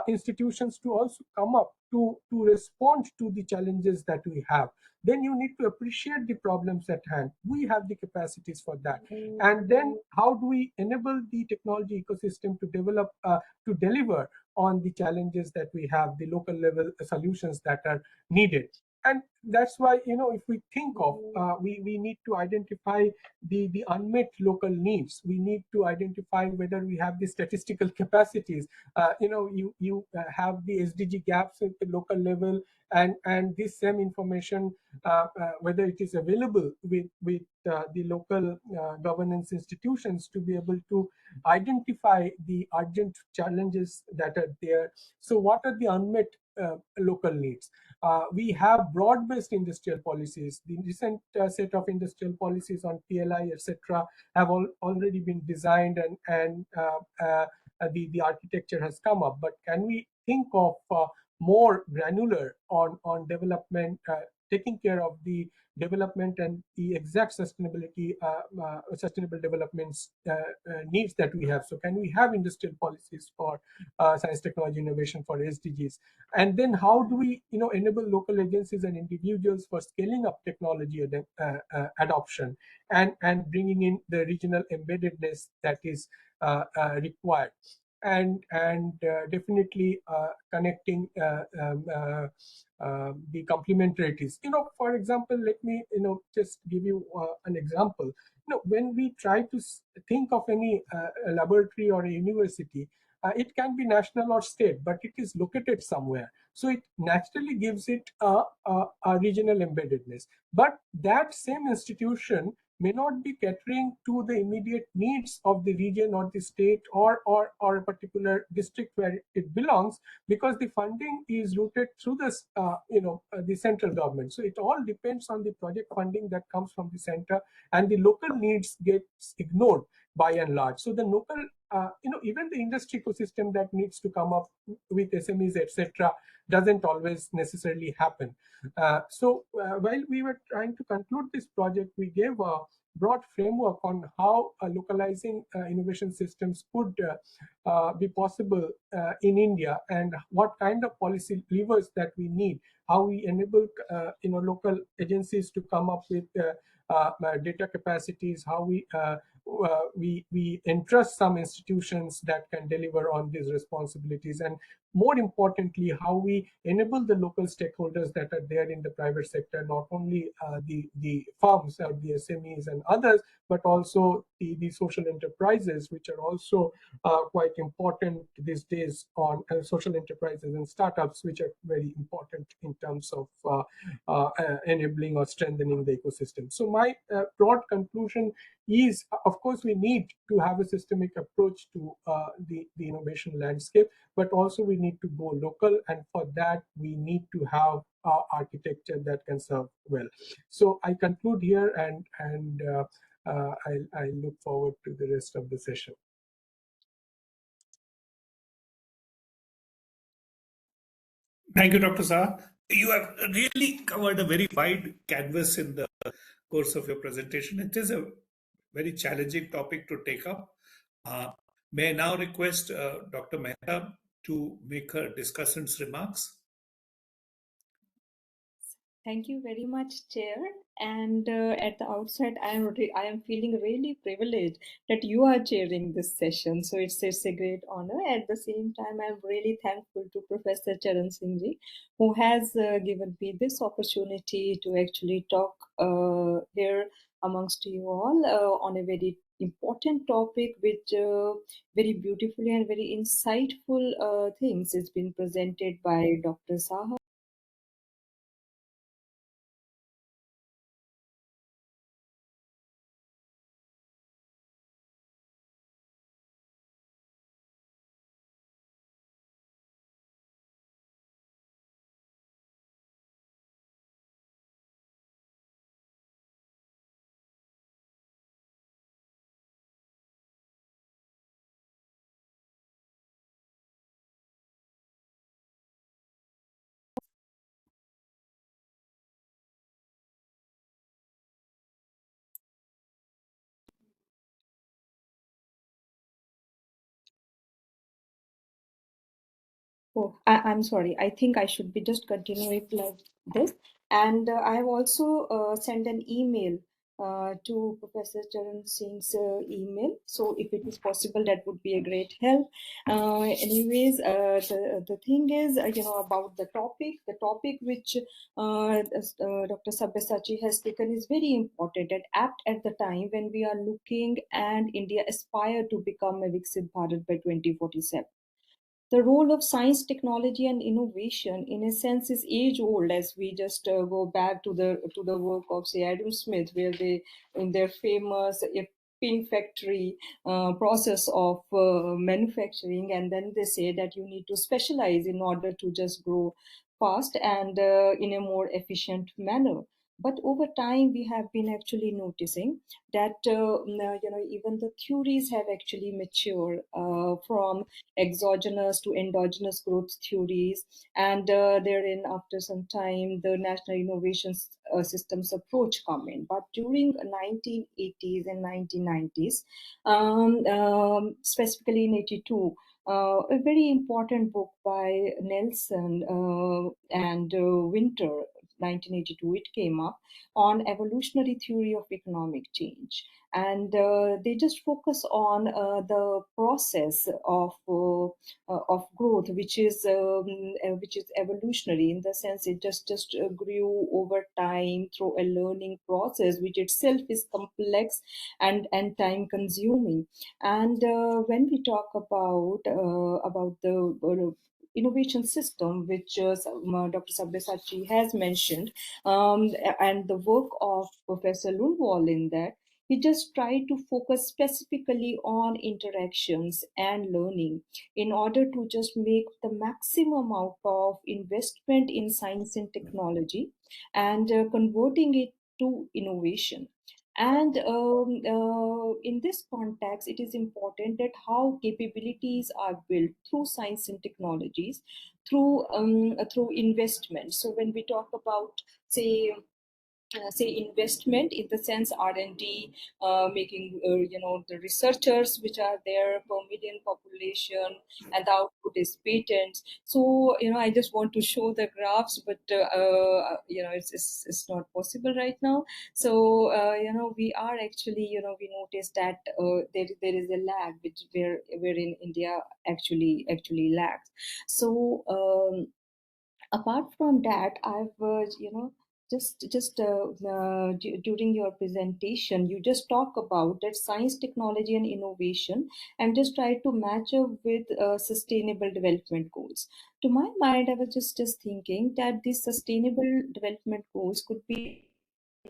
institutions to also come up to respond to the challenges that we have. Then you need to appreciate the problems at hand. We have the capacities for that. And then how do we enable the technology ecosystem to develop, to deliver on the challenges that we have, the local level solutions that are needed. And that's why, if we think of, we need to identify the unmet local needs. We need to identify whether we have the statistical capacities. You have the SDG gaps at the local level, and this same information, whether it is available with the local governance institutions to be able to identify the urgent challenges that are there. So what are the unmet local needs? We have broad-based industrial policies. The recent set of industrial policies on PLI, etc., have already been designed, and the architecture has come up. But can we think of more granular on development, taking care of the development and the exact sustainability, sustainable developments needs that we have? So can we have industrial policies for science, technology, innovation for SDGs? And then how do we enable local agencies and individuals for scaling up technology adoption and bringing in the regional embeddedness that is required? And definitely connecting the complementarities. For example, let me just give you an example. When we try to think of any laboratory or a university, it can be national or state, but it is located somewhere. So it naturally gives it a regional embeddedness. But that same institution may not be catering to the immediate needs of the region or the state or a particular district where it belongs, because the funding is routed through this, the central government. So it all depends on the project funding that comes from the center, and the local needs gets ignored by and large. So the local, even the industry ecosystem that needs to come up with SMEs, etc., doesn't always necessarily happen. While we were trying to conclude this project, we gave a broad framework on how localizing innovation systems could be possible in India, and what kind of policy levers that we need, how we enable local agencies to come up with data capacities, how we entrust some institutions that can deliver on these responsibilities, and more importantly, how we enable the local stakeholders that are there in the private sector, not only the firms or the SMEs and others, but also the social enterprises, which are also quite important these days, on social enterprises and startups, which are very important in terms of enabling or strengthening the ecosystem. So my broad conclusion is, of course, we need to have a systemic approach to the innovation landscape, but also we need to go local, and for that we need to have architecture that can serve well. So I conclude here, and I look forward to the rest of the session. Thank you, Dr. Saha. You have really covered a very wide canvas in the course of your presentation. It is a very challenging topic to take up. Uh, may I now request Dr. Mehta to make her discussant's remarks? Thank you very much, Chair. And at the outset, I am feeling really privileged that you are chairing this session. So it's a great honor. At the same time, I'm really thankful to Professor Charan Singh ji, who has given me this opportunity to actually talk here amongst you all on a very important topic, which very beautifully and very insightful things has been presented by Dr. Saha. Oh, I'm sorry. I think I should be just continuing like this. And I have also sent an email to Professor Charan Singh's email. So if it is possible, that would be a great help. Anyways, the thing is, about the topic which Dr. Sabyasachi has taken is very important and apt at the time when we are looking and India aspire to become a Viksit Bharat by 2047. The role of science, technology, and innovation, in a sense, is age old. As we just go back to the work of, say, Adam Smith, where they, in their famous pin factory process of manufacturing, and then they say that you need to specialize in order to just grow fast and in a more efficient manner. But over time, we have been actually noticing that even the theories have actually matured from exogenous to endogenous growth theories, and therein after some time the national innovation systems approach come in. But during 1980s and 1990s, specifically in 82, a very important book by Nelson and Winter, 1982, it came up on evolutionary theory of economic change, and they just focus on the process of growth, which is evolutionary, in the sense it just grew over time through a learning process, which itself is complex and time consuming. And when we talk about the innovation system, which Dr. Sabyasachi has mentioned, and the work of Professor Lundwall in that, he just tried to focus specifically on interactions and learning in order to just make the maximum out of investment in science and technology and converting it to innovation. And in this context, it is important that how capabilities are built through science and technologies, through investment. So when we talk about, say investment in the sense R&D, making the researchers which are there per million population, and the output is patents. So I just want to show the graphs, but it's not possible right now. So we are actually, we notice that there is a lag which wherein India actually lags. So apart from that, I've during your presentation, you just talk about that science, technology, and innovation, and just try to match up with sustainable development goals. To my mind, I was just thinking that these sustainable development goals could be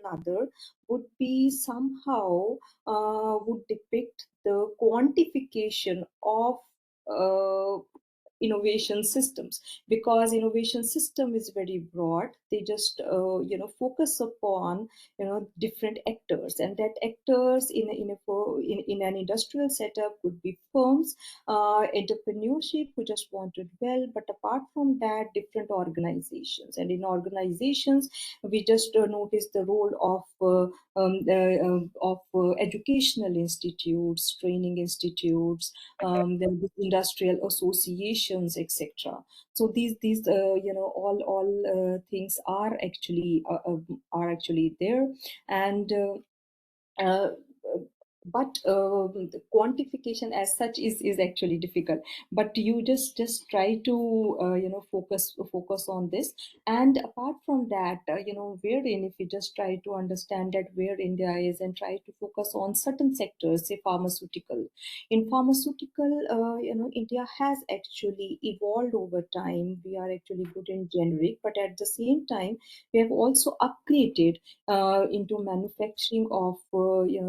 another, would be somehow would depict the quantification of innovation systems, because innovation system is very broad. They just focus upon different actors, and that actors in an industrial setup could be firms, entrepreneurship who just wanted well, but apart from that, different organizations. And in organizations, we just notice the role of educational institutes, training institutes, the industrial associations, etc. So these all things are actually there. And uh, but the quantification as such is actually difficult, but you just try to focus on this. And apart from that, wherein if you just try to understand that where India is and try to focus on certain sectors, say pharmaceutical. In pharmaceutical, India has actually evolved over time. We are actually good in generic, but at the same time we have also upgraded into manufacturing of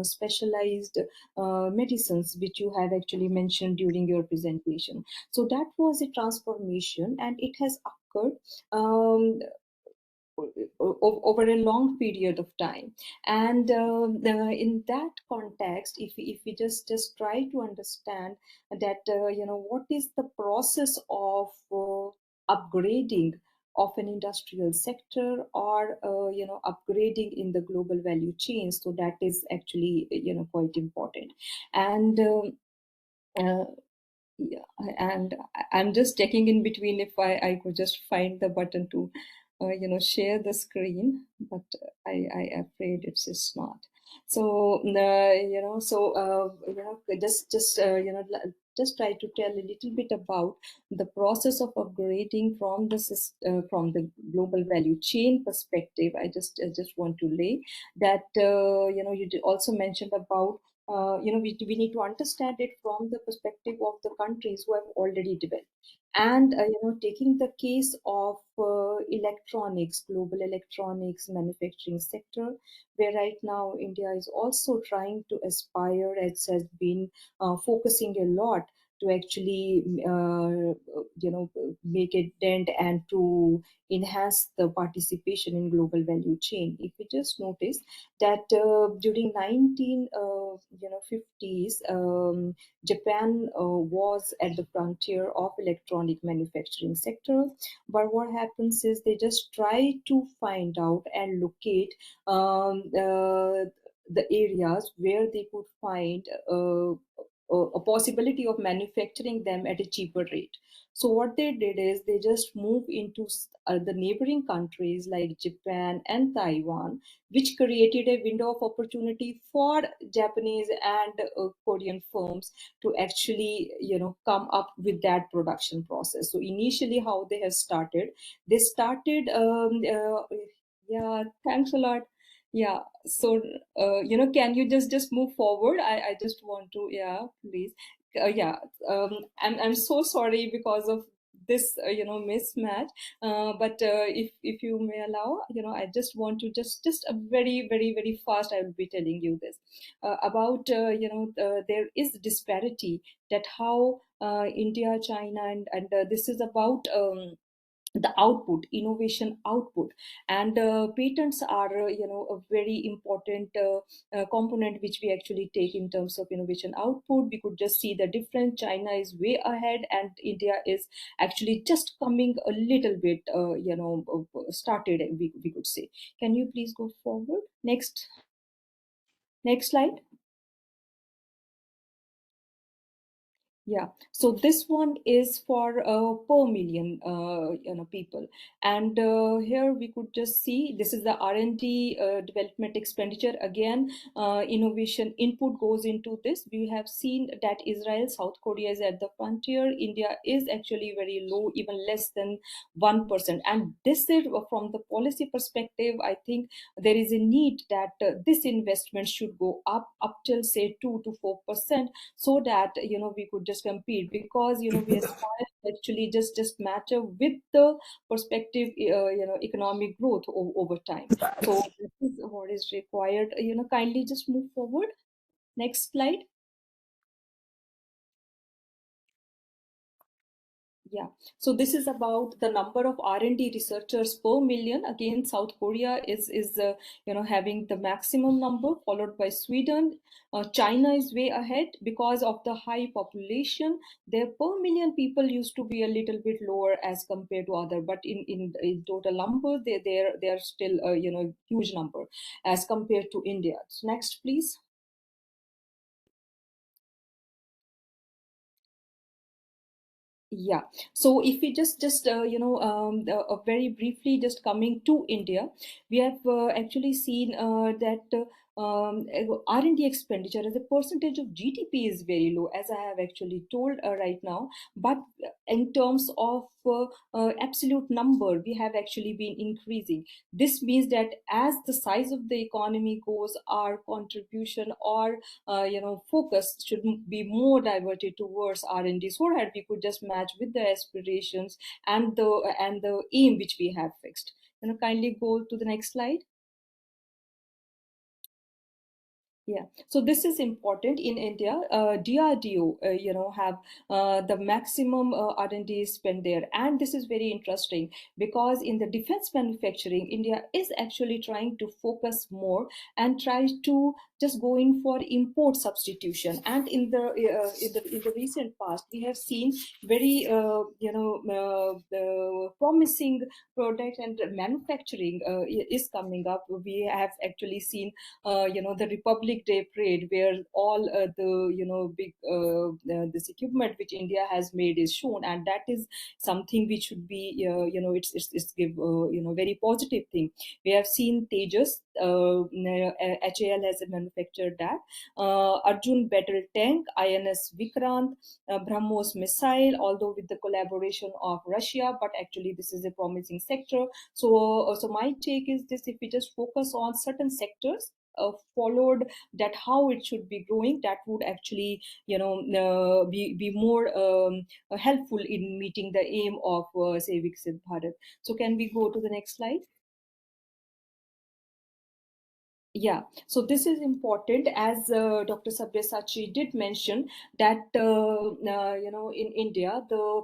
specialized medicines, which you have actually mentioned during your presentation. So that was a transformation, and it has occurred um, over a long period of time. And in that context, if we just try to understand that what is the process of upgrading of an industrial sector, or upgrading in the global value chain, so that is actually quite important. And uh, yeah, and I'm just checking in between if I could just find the button to, share the screen, but I afraid it's not. So, just try to tell a little bit about the process of upgrading from from the global value chain perspective. I just want to lay that, you also mentioned about we need to understand it from the perspective of the countries who have already developed. And taking the case of electronics, global electronics manufacturing sector, where right now India is also trying to aspire, it has been focusing a lot to actually make a dent and to enhance the participation in global value chain. If we just notice that during 1950s, Japan was at the frontier of electronic manufacturing sector. But what happens is they just try to find out and locate the areas where they could find a possibility of manufacturing them at a cheaper rate. So what they did is they just moved into the neighboring countries like Japan and Taiwan, which created a window of opportunity for Japanese and Korean firms to actually, come up with that production process. So initially, how they have started, they started, yeah, thanks a lot. Yeah, so can you just move forward? I just want to, yeah, please. Yeah, I'm so sorry because of this mismatch, but if you may allow, I just want to just a very fast, I will be telling you this about there is disparity that how India, China, and this is about the output, innovation output. And patents are a very important component which we actually take in terms of innovation output. We could just see the difference. China is way ahead and India is actually just coming a little bit started, we could say. Can you please go forward? Next slide. Yeah, so this one is for per million, people, and here we could just see this is the R&D development expenditure. Again, innovation input goes into this. We have seen that Israel, South Korea is at the frontier. India is actually very low, even less than 1%. And this is from the policy perspective. I think there is a need that this investment should go up till say 2 to 4%, so that we could just compete, because we aspire to actually just match up with the perspective economic growth over time. So this is what is required. Kindly just move forward. Next slide. Yeah, so this is about the number of R&D researchers per million. Again, South Korea is having the maximum number, followed by Sweden. China is way ahead because of the high population. Their per million people used to be a little bit lower as compared to other, but in total number, they are still huge number as compared to India. So next, please. Yeah. So if we very briefly just coming to India, we have actually seen that R&D expenditure as a percentage of GDP is very low, as I have actually told right now. But in terms of absolute number, we have actually been increasing. This means that as the size of the economy goes, our contribution or focus should be more diverted towards R&D, so that we could just match with the aspirations and the aim which we have fixed. Kindly go to the next slide. Yeah, so this is important in India. DRDO, have the maximum R&D spend there, and this is very interesting because in the defense manufacturing, India is actually trying to focus more and try to just go in for import substitution. And in the recent past, we have seen very promising product and manufacturing is coming up. We have actually seen the Republic Day parade, where all the big this equipment which India has made is shown, and that is something which should be it's give very positive thing. We have seen Tejas, HAL has manufactured that, Arjun battle tank, INS Vikrant, BrahMos missile, although with the collaboration of Russia, but actually this is a promising sector. So my take is this: if we just focus on certain sectors, followed that how it should be growing, that would actually be more helpful in meeting the aim of say Viksit Bharat. So can we go to the next slide? Yeah, so this is important, as Dr. Sabyasachi did mention that in India the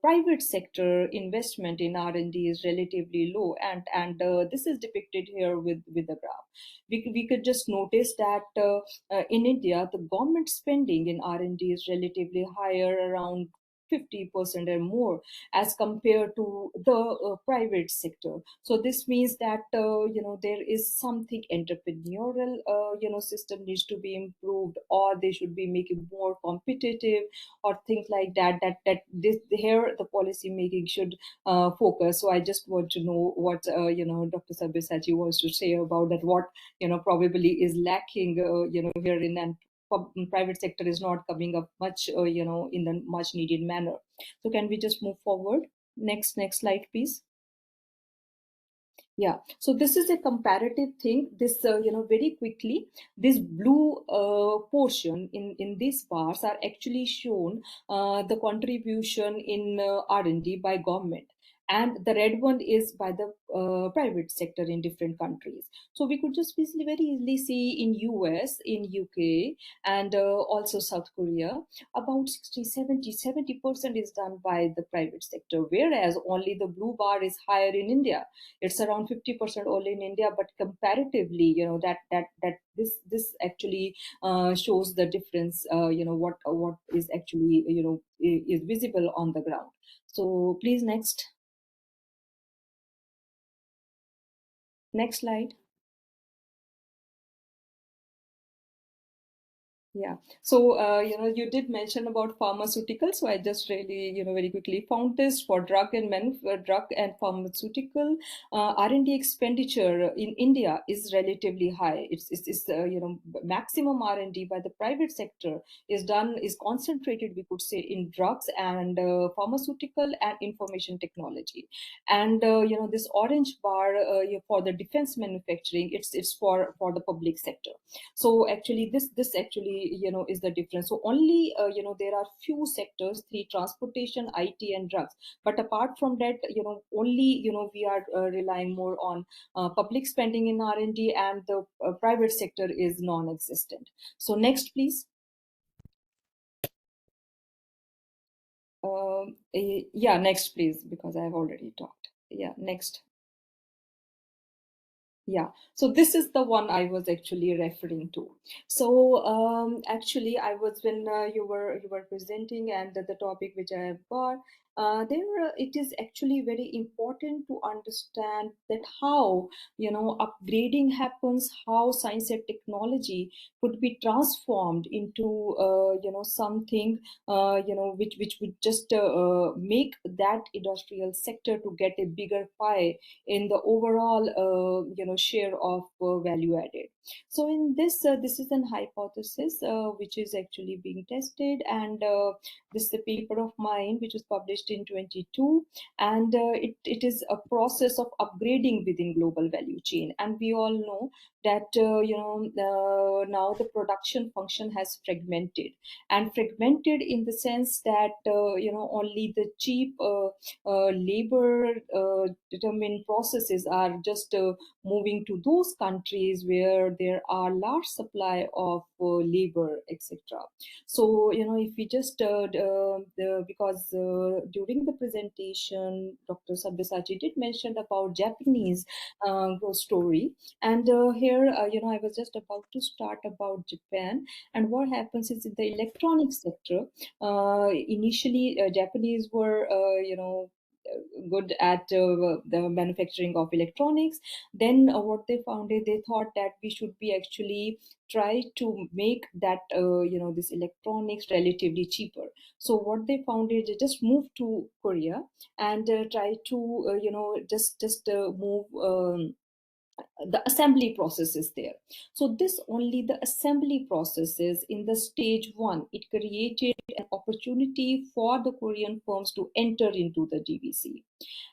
private sector investment in R&D is relatively low, and this is depicted here with the graph. We could just notice that in India the government spending in R&D is relatively higher, around 50% or more, as compared to the private sector. So this means that there is something entrepreneurial system needs to be improved, or they should be making more competitive, or things like that. That this here the policy making should focus. So I just want to know what Dr. Sabyasachi wants to say about that. What probably is lacking herein, and private sector is not coming up much in the much needed manner. So can we just move forward? Next slide, please. Yeah, so this is a comparative thing. This, very quickly, this blue portion in these bars are actually shown the contribution in R&D by government, and the red one is by the private sector in different countries. So we could just very easily see in US, in UK, and also South Korea, about 70% is done by the private sector, whereas only the blue bar is higher in India. It's around 50% only in India, but comparatively, that this actually shows the difference. What is actually is visible on the ground. So please next slide. Yeah. So, you did mention about pharmaceuticals. So I just really, very quickly found this for drug and pharmaceutical R&D expenditure in India is relatively high. It's maximum R&D by the private sector is concentrated, we could say, in drugs and pharmaceutical and information technology. And this orange bar for the defense manufacturing, it's for the public sector. So actually this actually is the difference. So only there are few sectors, three: transportation, IT, and drugs. But apart from that, only we are relying more on public spending in R&D, and the private sector is non-existent. So next, please. Yeah, next please, because I've already talked. Yeah, next. Yeah, so this is the one I was actually referring to. So actually, I was when you were presenting, and the topic which I have got, it is actually very important to understand that how upgrading happens, how science and technology could be transformed into something which would just make that industrial sector to get a bigger pie in the overall share of value added. So in this is an hypothesis which is actually being tested, and this is a paper of mine which was published in 22, and it is a process of upgrading within global value chain. And we all know that now the production function has fragmented, and fragmented in the sense that only the cheap labor determined processes are just moving to those countries where there are large supply of labor, etc. So if we just because during the presentation Dr. Sabyasachi did mention about Japanese growth story, and here I was just about to start about Japan. And what happens is in the electronic sector, initially Japanese were good at the manufacturing of electronics. Then what they found is they thought that we should be actually try to make that this electronics relatively cheaper. So what they found is they just moved to Korea and try to just move the assembly processes there. So this only the assembly processes in the stage one, it created an opportunity for the Korean firms to enter into the GVC.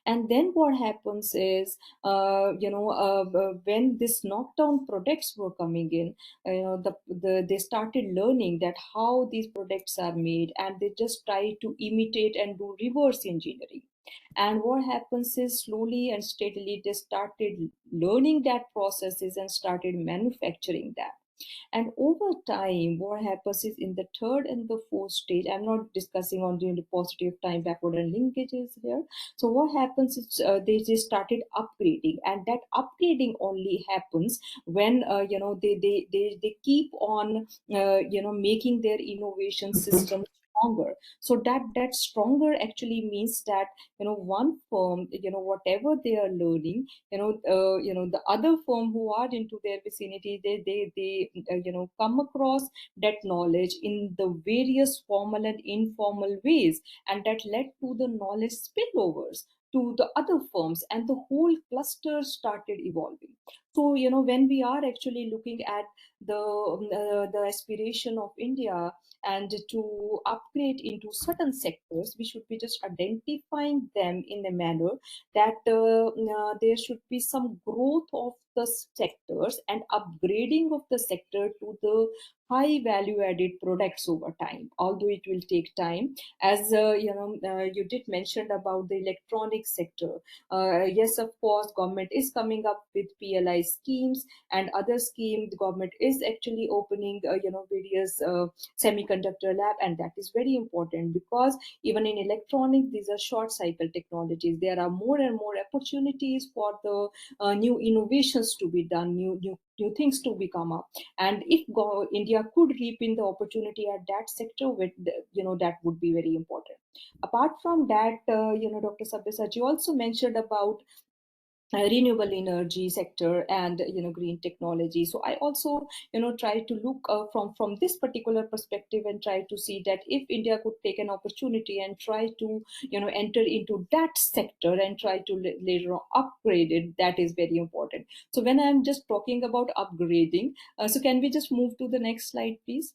And then what happens is when this knockdown products were coming in, they started learning that how these products are made, and they just try to imitate and do reverse engineering. And what happens is slowly and steadily they started learning that processes and started manufacturing that. And over time, what happens is in the third and the fourth stage, I'm not discussing on the paucity of time, backward and linkages here. So what happens is they just started upgrading, and that upgrading only happens when they keep on making their innovation system stronger. So that stronger actually means that one firm, whatever they are learning, the other firm who are into their vicinity, they come across that knowledge in the various formal and informal ways, and that led to the knowledge spillovers to the other firms, and the whole cluster started evolving. So when we are actually looking at the aspiration of India and to upgrade into certain sectors, we should be just identifying them in a manner that there should be some growth of the sectors and upgrading of the sector to the high value added products over time, although it will take time. As you did mention about the electronic sector, yes, of course government is coming up with PLI schemes and other schemes. The government is actually opening various semiconductor lab, and that is very important, because even in electronics these are short cycle technologies. There are more and more opportunities for the new innovations to be done, new things to become up. And if India could reap in the opportunity at that sector, with that would be very important. Apart from that, Dr. Sabyasachi also mentioned about renewable energy sector and green technology. So I also try to look from this particular perspective and try to see that if India could take an opportunity and try to enter into that sector and try to later on upgrade it, that is very important. So when I'm just talking about upgrading, so can we just move to the next slide, please?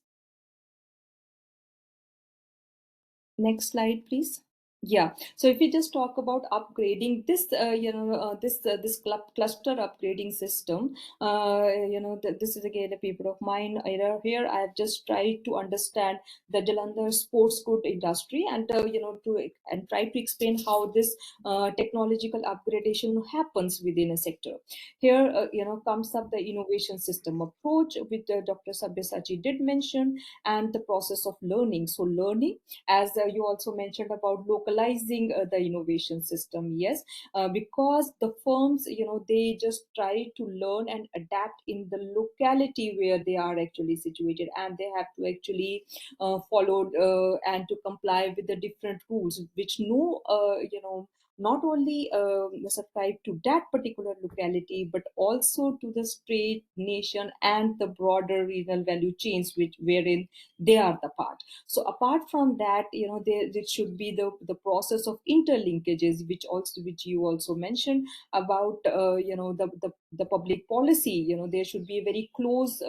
Next slide, please. Yeah. So if we just talk about upgrading this, this cluster upgrading system, this is again a paper of mine. Here I have just tried to understand the Jalandhar sports good industry, and try to explain how this technological upgradation happens within a sector. Here, comes up the innovation system approach, which Dr. Sabyasachi did mention, and the process of learning. So learning, as you also mentioned about localizing the innovation system, yes, because the firms, they just try to learn and adapt in the locality where they are actually situated, and they have to actually follow and to comply with the different rules, which no not only subscribe to that particular locality, but also to the state, nation, and the broader regional value chains, which wherein they are the part. So apart from that, there should be the process of interlinkages, which you also mentioned about, the public policy. There should be a very close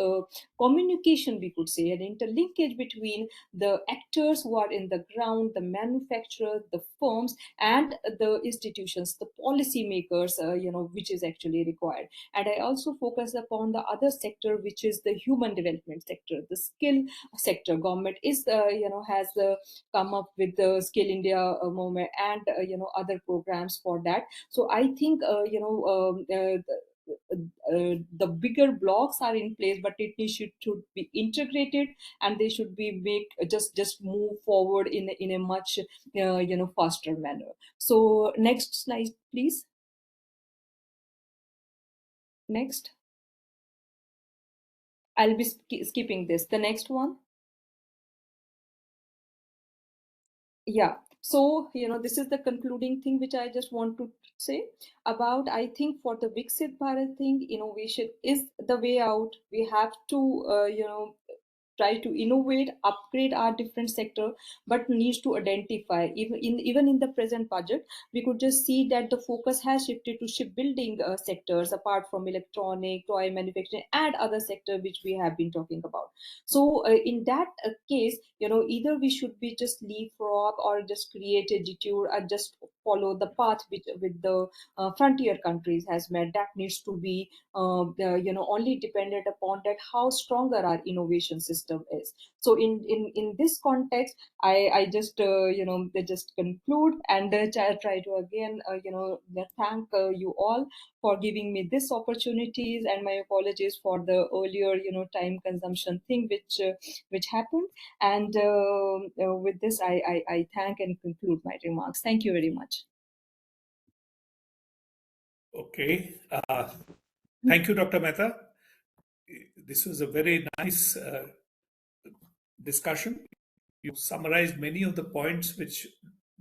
communication, we could say, an interlinkage between the actors who are in the ground, the manufacturers, the firms, and the institutions, the policy makers, which is actually required. And I also focus upon the other sector, which is the human development sector, the skill sector. Government is has come up with the Skill India movement, and other programs for that. So I think the bigger blocks are in place, but it should be integrated, and they should be make just move forward in a much faster manner. So next slide, please. Next. I'll be skipping this. The next one. Yeah. So, this is the concluding thing which I just want to say about. I think for the Viksit Bharat thing, innovation is the way out. We have to, try to innovate, upgrade our different sector, but needs to identify, even in the present budget, we could just see that the focus has shifted to shipbuilding sectors, apart from electronic, toy manufacturing, and other sector which we have been talking about. So in that case, either we should be just leapfrog, or just create a detour, or just follow the path which with the frontier countries has made. That needs to be only dependent upon that how stronger our innovation system is. So in this context, I just just conclude, and try to again thank you all for giving me this opportunities, and my apologies for the earlier time consumption thing which happened. And with this, I thank and conclude my remarks. Thank you very much. Okay. Thank you, Dr. Mehta. This was a very nice discussion. You summarized many of the points which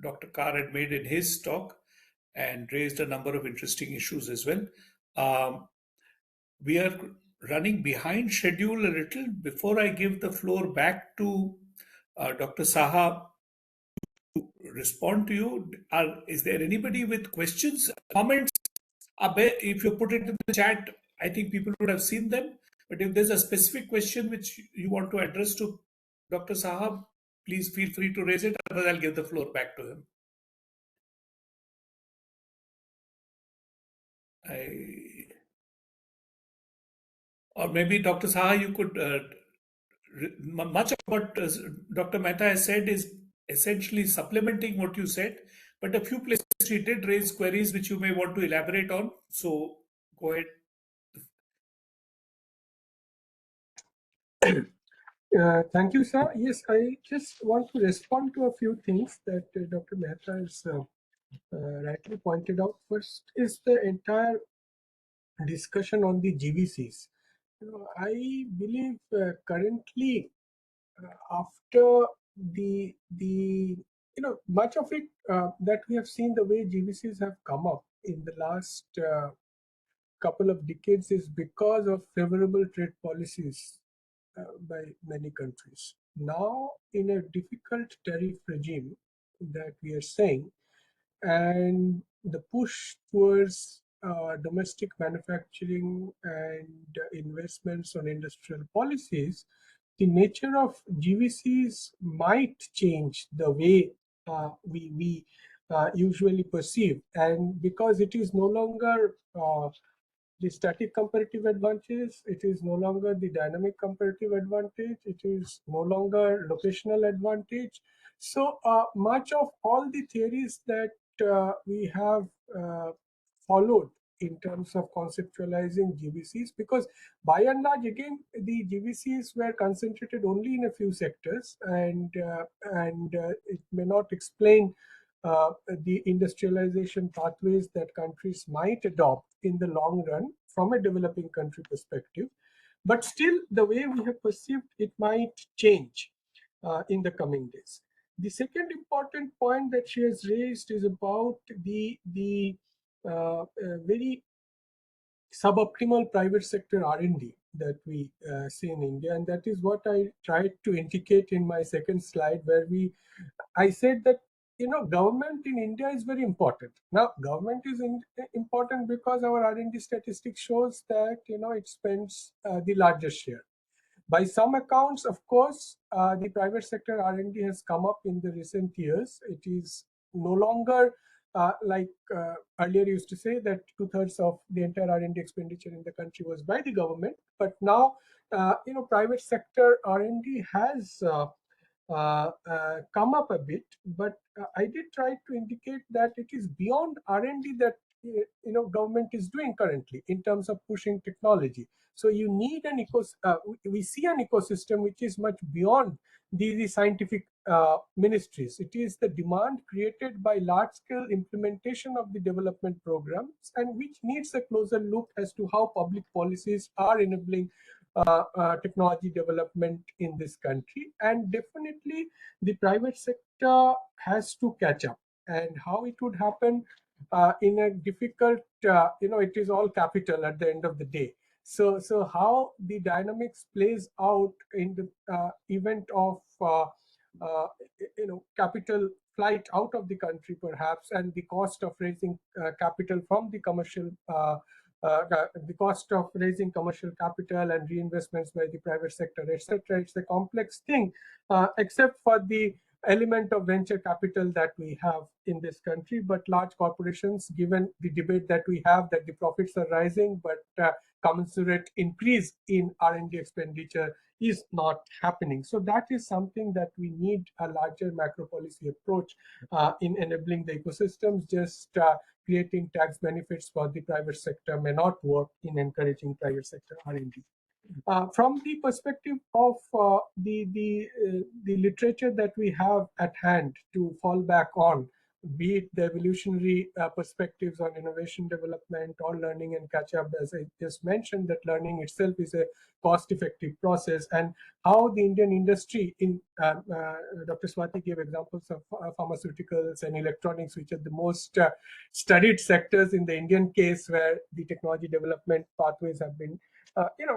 Dr. Carr had made in his talk, and raised a number of interesting issues as well. We are running behind schedule a little. Before I give the floor back to Dr. Saha to respond to you, is there anybody with questions, comments? If you put it in the chat, I think people would have seen them. But if there's a specific question which you want to address to Dr. Saha, please feel free to raise it. Otherwise, I'll give the floor back to him. Or maybe Dr. Saha, you could. Much of what Dr. Mehta has said is essentially supplementing what you said, but a few places she did raise queries which you may want to elaborate on. So go ahead. Thank you, sir. Yes, I just want to respond to a few things that Dr. Mehta has rightly pointed out. First is the entire discussion on the GVCs. I believe currently, after the much of it that we have seen, the way GVCs have come up in the last couple of decades is because of favorable trade policies by many countries. Now, in a difficult tariff regime that we are saying, and the push towards domestic manufacturing and investments on industrial policies, the nature of GVCs might change the way we usually perceive. And because it is no longer the static comparative advantage, it is no longer the dynamic comparative advantage, it is no longer locational advantage. So much of all the theories that we have followed in terms of conceptualizing GVCs, because by and large, again, the GVCs were concentrated only in a few sectors, and it may not explain the industrialization pathways that countries might adopt in the long run from a developing country perspective. But still, the way we have perceived it might change in the coming days. The second important point that she has raised is about the very suboptimal private sector R&D that we see in India, and that is what I tried to indicate in my second slide, where I said that government in India is very important. Now, government is important because our R&D statistics shows that it spends the largest share. By some accounts, of course, the private sector R&D has come up in the recent years. It is no longer like earlier used to say that 2/3 of the entire R&D expenditure in the country was by the government. But now, private sector R&D has come up a bit. But I did try to indicate that it is beyond R&D that government is doing currently in terms of pushing technology. So you need an we see an ecosystem which is much beyond the scientific ministries. It is the demand created by large-scale implementation of the development programs, and which needs a closer look as to how public policies are enabling technology development in this country. And definitely the private sector has to catch up. And how it would happen in a difficult, it is all capital at the end of the day. So how the dynamics plays out in the event of capital flight out of the country, perhaps, and the cost of raising capital from the commercial the cost of raising commercial capital and reinvestments by the private sector, etc. It's a complex thing, except for the element of venture capital that we have in this country. But large corporations, given the debate that we have that the profits are rising, but commensurate increase in R&D expenditure is not happening. So that is something that we need a larger macro policy approach in enabling the ecosystems. Just creating tax benefits for the private sector may not work in encouraging private sector R&D. From the perspective of the literature that we have at hand to fall back on, be it the evolutionary perspectives on innovation development or learning and catch up, as I just mentioned, that learning itself is a cost-effective process, and how the Indian industry in Dr. Swati gave examples of pharmaceuticals and electronics, which are the most studied sectors in the Indian case, where the technology development pathways have been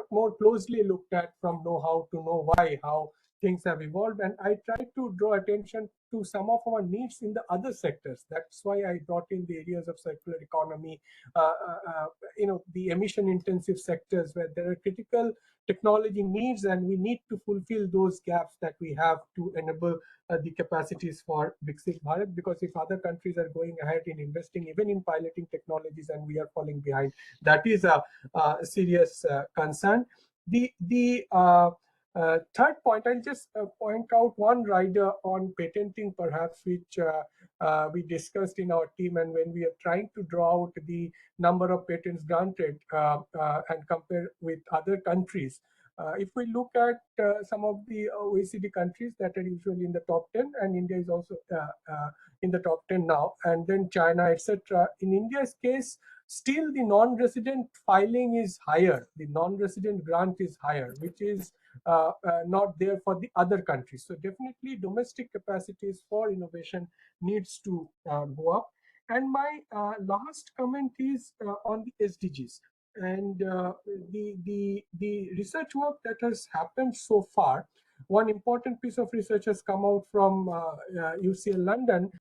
more closely looked at from know-how to know why, how things have evolved. And I try to draw attention to some of our needs in the other sectors. That's why I brought in the areas of circular economy, the emission intensive sectors where there are critical technology needs, and we need to fulfill those gaps that we have to enable the capacities for Viksit Bharat. Because if other countries are going ahead in investing, even in piloting technologies, and we are falling behind, that is a serious concern. The third point, I'll just point out one rider on patenting, perhaps, which we discussed in our team, and when we are trying to draw out the number of patents granted and compare with other countries. If we look at some of the OECD countries that are usually in the top 10, and India is also in the top 10 now, and then China, etc. In India's case, still the non-resident filing is higher. The non-resident grant is higher, which is not there for the other countries. So definitely domestic capacities for innovation needs to go up. And my last comment is on the SDGs. And the research work that has happened so far, one important piece of research has come out from UCL London,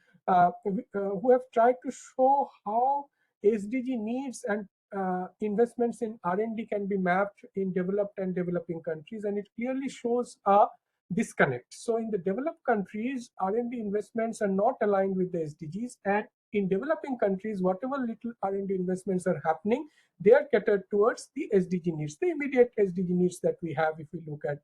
who have tried to show how SDG needs and investments in R&D can be mapped in developed and developing countries, and it clearly shows a disconnect. So in the developed countries, R&D investments are not aligned with the SDGs, and in developing countries, whatever little R&D investments are happening, they are catered towards the SDG needs, the immediate SDG needs that we have if we look at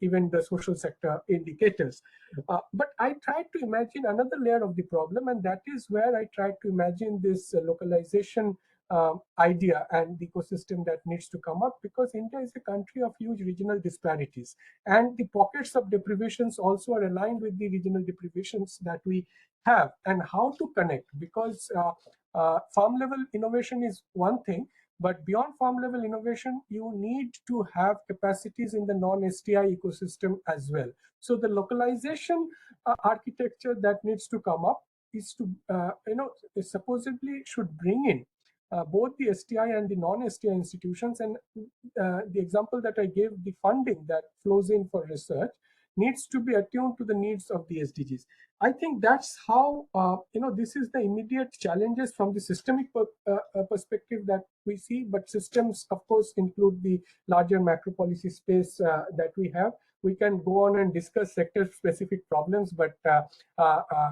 even the social sector indicators. But I tried to imagine another layer of the problem, and that is where I tried to imagine this localization idea and the ecosystem that needs to come up, because India is a country of huge regional disparities, and the pockets of deprivations also are aligned with the regional deprivations that we have, and how to connect, because farm level innovation is one thing, but beyond farm level innovation, you need to have capacities in the non-STI ecosystem as well. So the localization architecture that needs to come up is to, supposedly should bring in both the STI and the non-STI institutions. And the example that I gave, the funding that flows in for research needs to be attuned to the needs of the SDGs. I think that's how, this is the immediate challenges from the systemic perspective that we see, but systems, of course, include the larger macro policy space that we have. We can go on and discuss sector-specific problems, but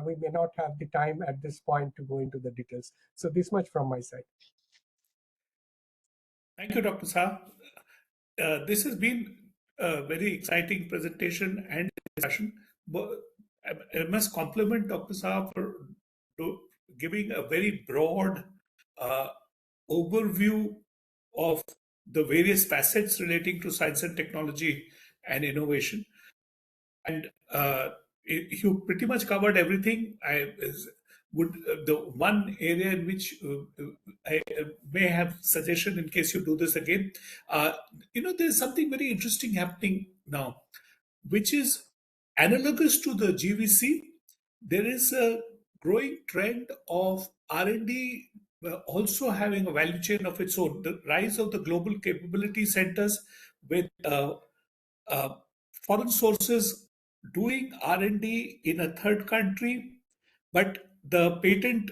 we may not have the time at this point to go into the details. So this much from my side. Thank you, Dr. Saha. This has been a very exciting presentation and discussion. But I must compliment Dr. Saha for giving a very broad overview of the various facets relating to science and technology and innovation. And you pretty much covered everything. I would the one area in which I may have suggestion in case you do this again. There's something very interesting happening now, which is analogous to the GVC. There is a growing trend of R&D also having a value chain of its own. The rise of the global capability centers with foreign sources doing R&D in a third country, but the patent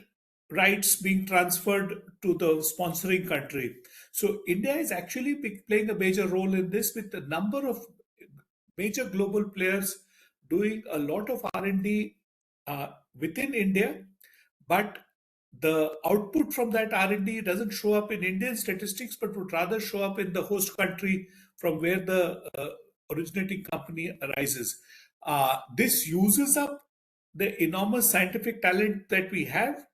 rights being transferred to the sponsoring country. So India is actually playing a major role in this, with a number of major global players doing a lot of R&D within India, but the output from that R&D doesn't show up in Indian statistics, but would rather show up in the host country from where the originating company arises. This uses up the enormous scientific talent that we have,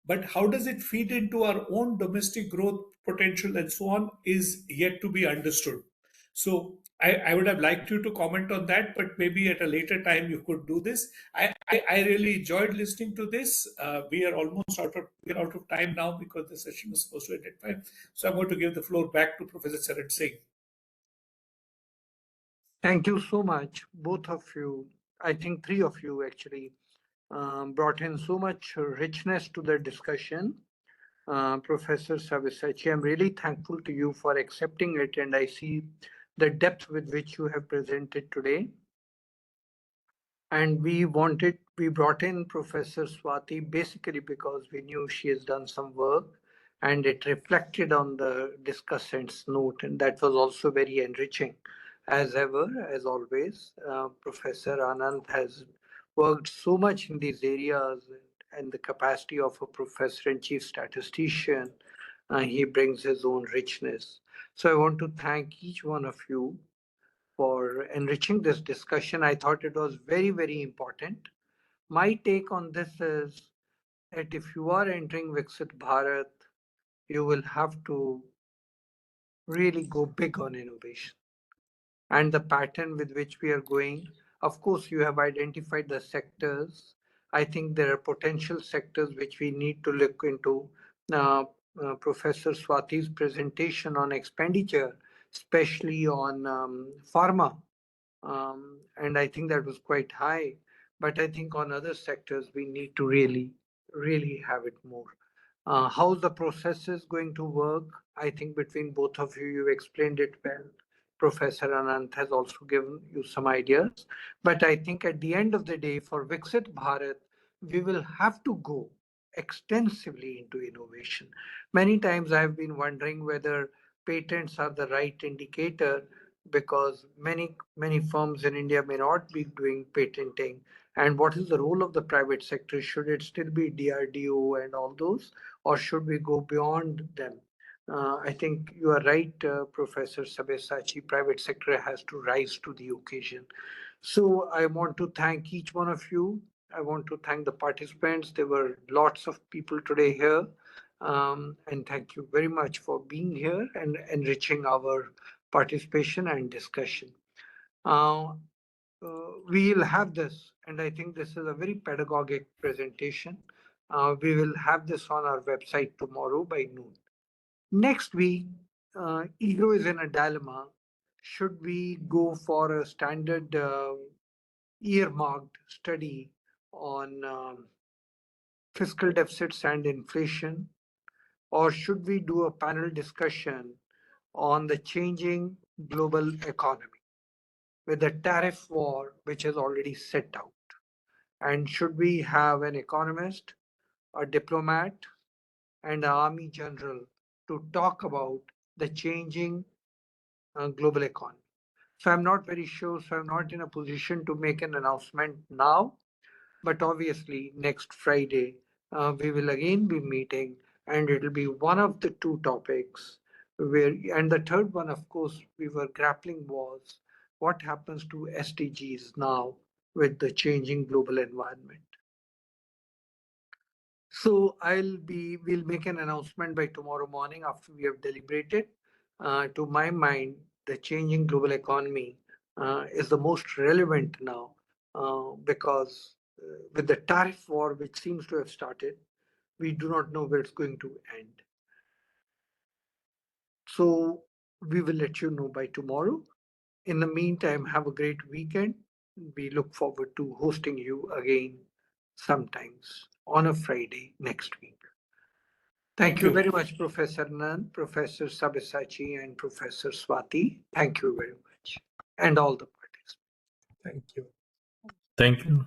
but how does it feed into our own domestic growth potential and so on is yet to be understood. So I would have liked you to comment on that, but maybe at a later time you could do this. I really enjoyed listening to this. We are almost out of time now because the session was supposed to end at 5. So I'm going to give the floor back to Professor Charan Singh. Thank you so much, both of you. I think three of you actually brought in so much richness to the discussion. Professor Sabyasachi, I'm really thankful to you for accepting it, and I see the depth with which you have presented today. And we brought in Professor Swati basically because we knew she has done some work and it reflected on the discussant's note, and that was also very enriching. As ever, as always, Professor Anant has worked so much in these areas, and the capacity of a professor and chief statistician, he brings his own richness. So I want to thank each one of you for enriching this discussion. I thought it was very, very important. My take on this is that if you are entering Viksit Bharat, you will have to really go big on innovation. And the pattern with which we are going, of course, you have identified the sectors. I think there are potential sectors which we need to look into. Professor Swati's presentation on expenditure, especially on pharma, and I think that was quite high. But I think on other sectors, we need to really, really have it more. How the process is going to work, I think between both of you, you explained it well. Professor Anant has also given you some ideas. But I think at the end of the day, for Viksit Bharat, we will have to go extensively into innovation. Many times I've been wondering whether patents are the right indicator, because many firms in India may not be doing patenting. And what is the role of the private sector? Should it still be DRDO and all those, or should we go beyond them? I think you are right, Professor Sabyasachi. Private sector has to rise to the occasion. So I want to thank each one of you. I want to thank the participants. There were lots of people today here. And thank you very much for being here and enriching our participation and discussion. Uh, we'll have this, and I think this is a very pedagogic presentation. We will have this on our website tomorrow by noon. Next week, EGROW is in a dilemma. Should we go for a standard earmarked study on fiscal deficits and inflation, or should we do a panel discussion on the changing global economy with the tariff war, which is already set out? And should we have an economist, a diplomat, and an army general to talk about the changing global economy? So I'm not very sure, so I'm not in a position to make an announcement now. But obviously, next Friday, we will again be meeting, and it will be one of the two topics where, and the third one, of course, we were grappling was what happens to SDGs now with the changing global environment. So we'll make an announcement by tomorrow morning after we have deliberated. To my mind, the changing global economy is the most relevant now because with the tariff war, which seems to have started, we do not know where it's going to end. So we will let you know by tomorrow. In the meantime, have a great weekend. We look forward to hosting you again sometimes on a Friday next week. Thank you very much, Professor Anant, Professor Sabyasachi, and Professor Swati. Thank you very much. And all the participants. Thank you. Thank you.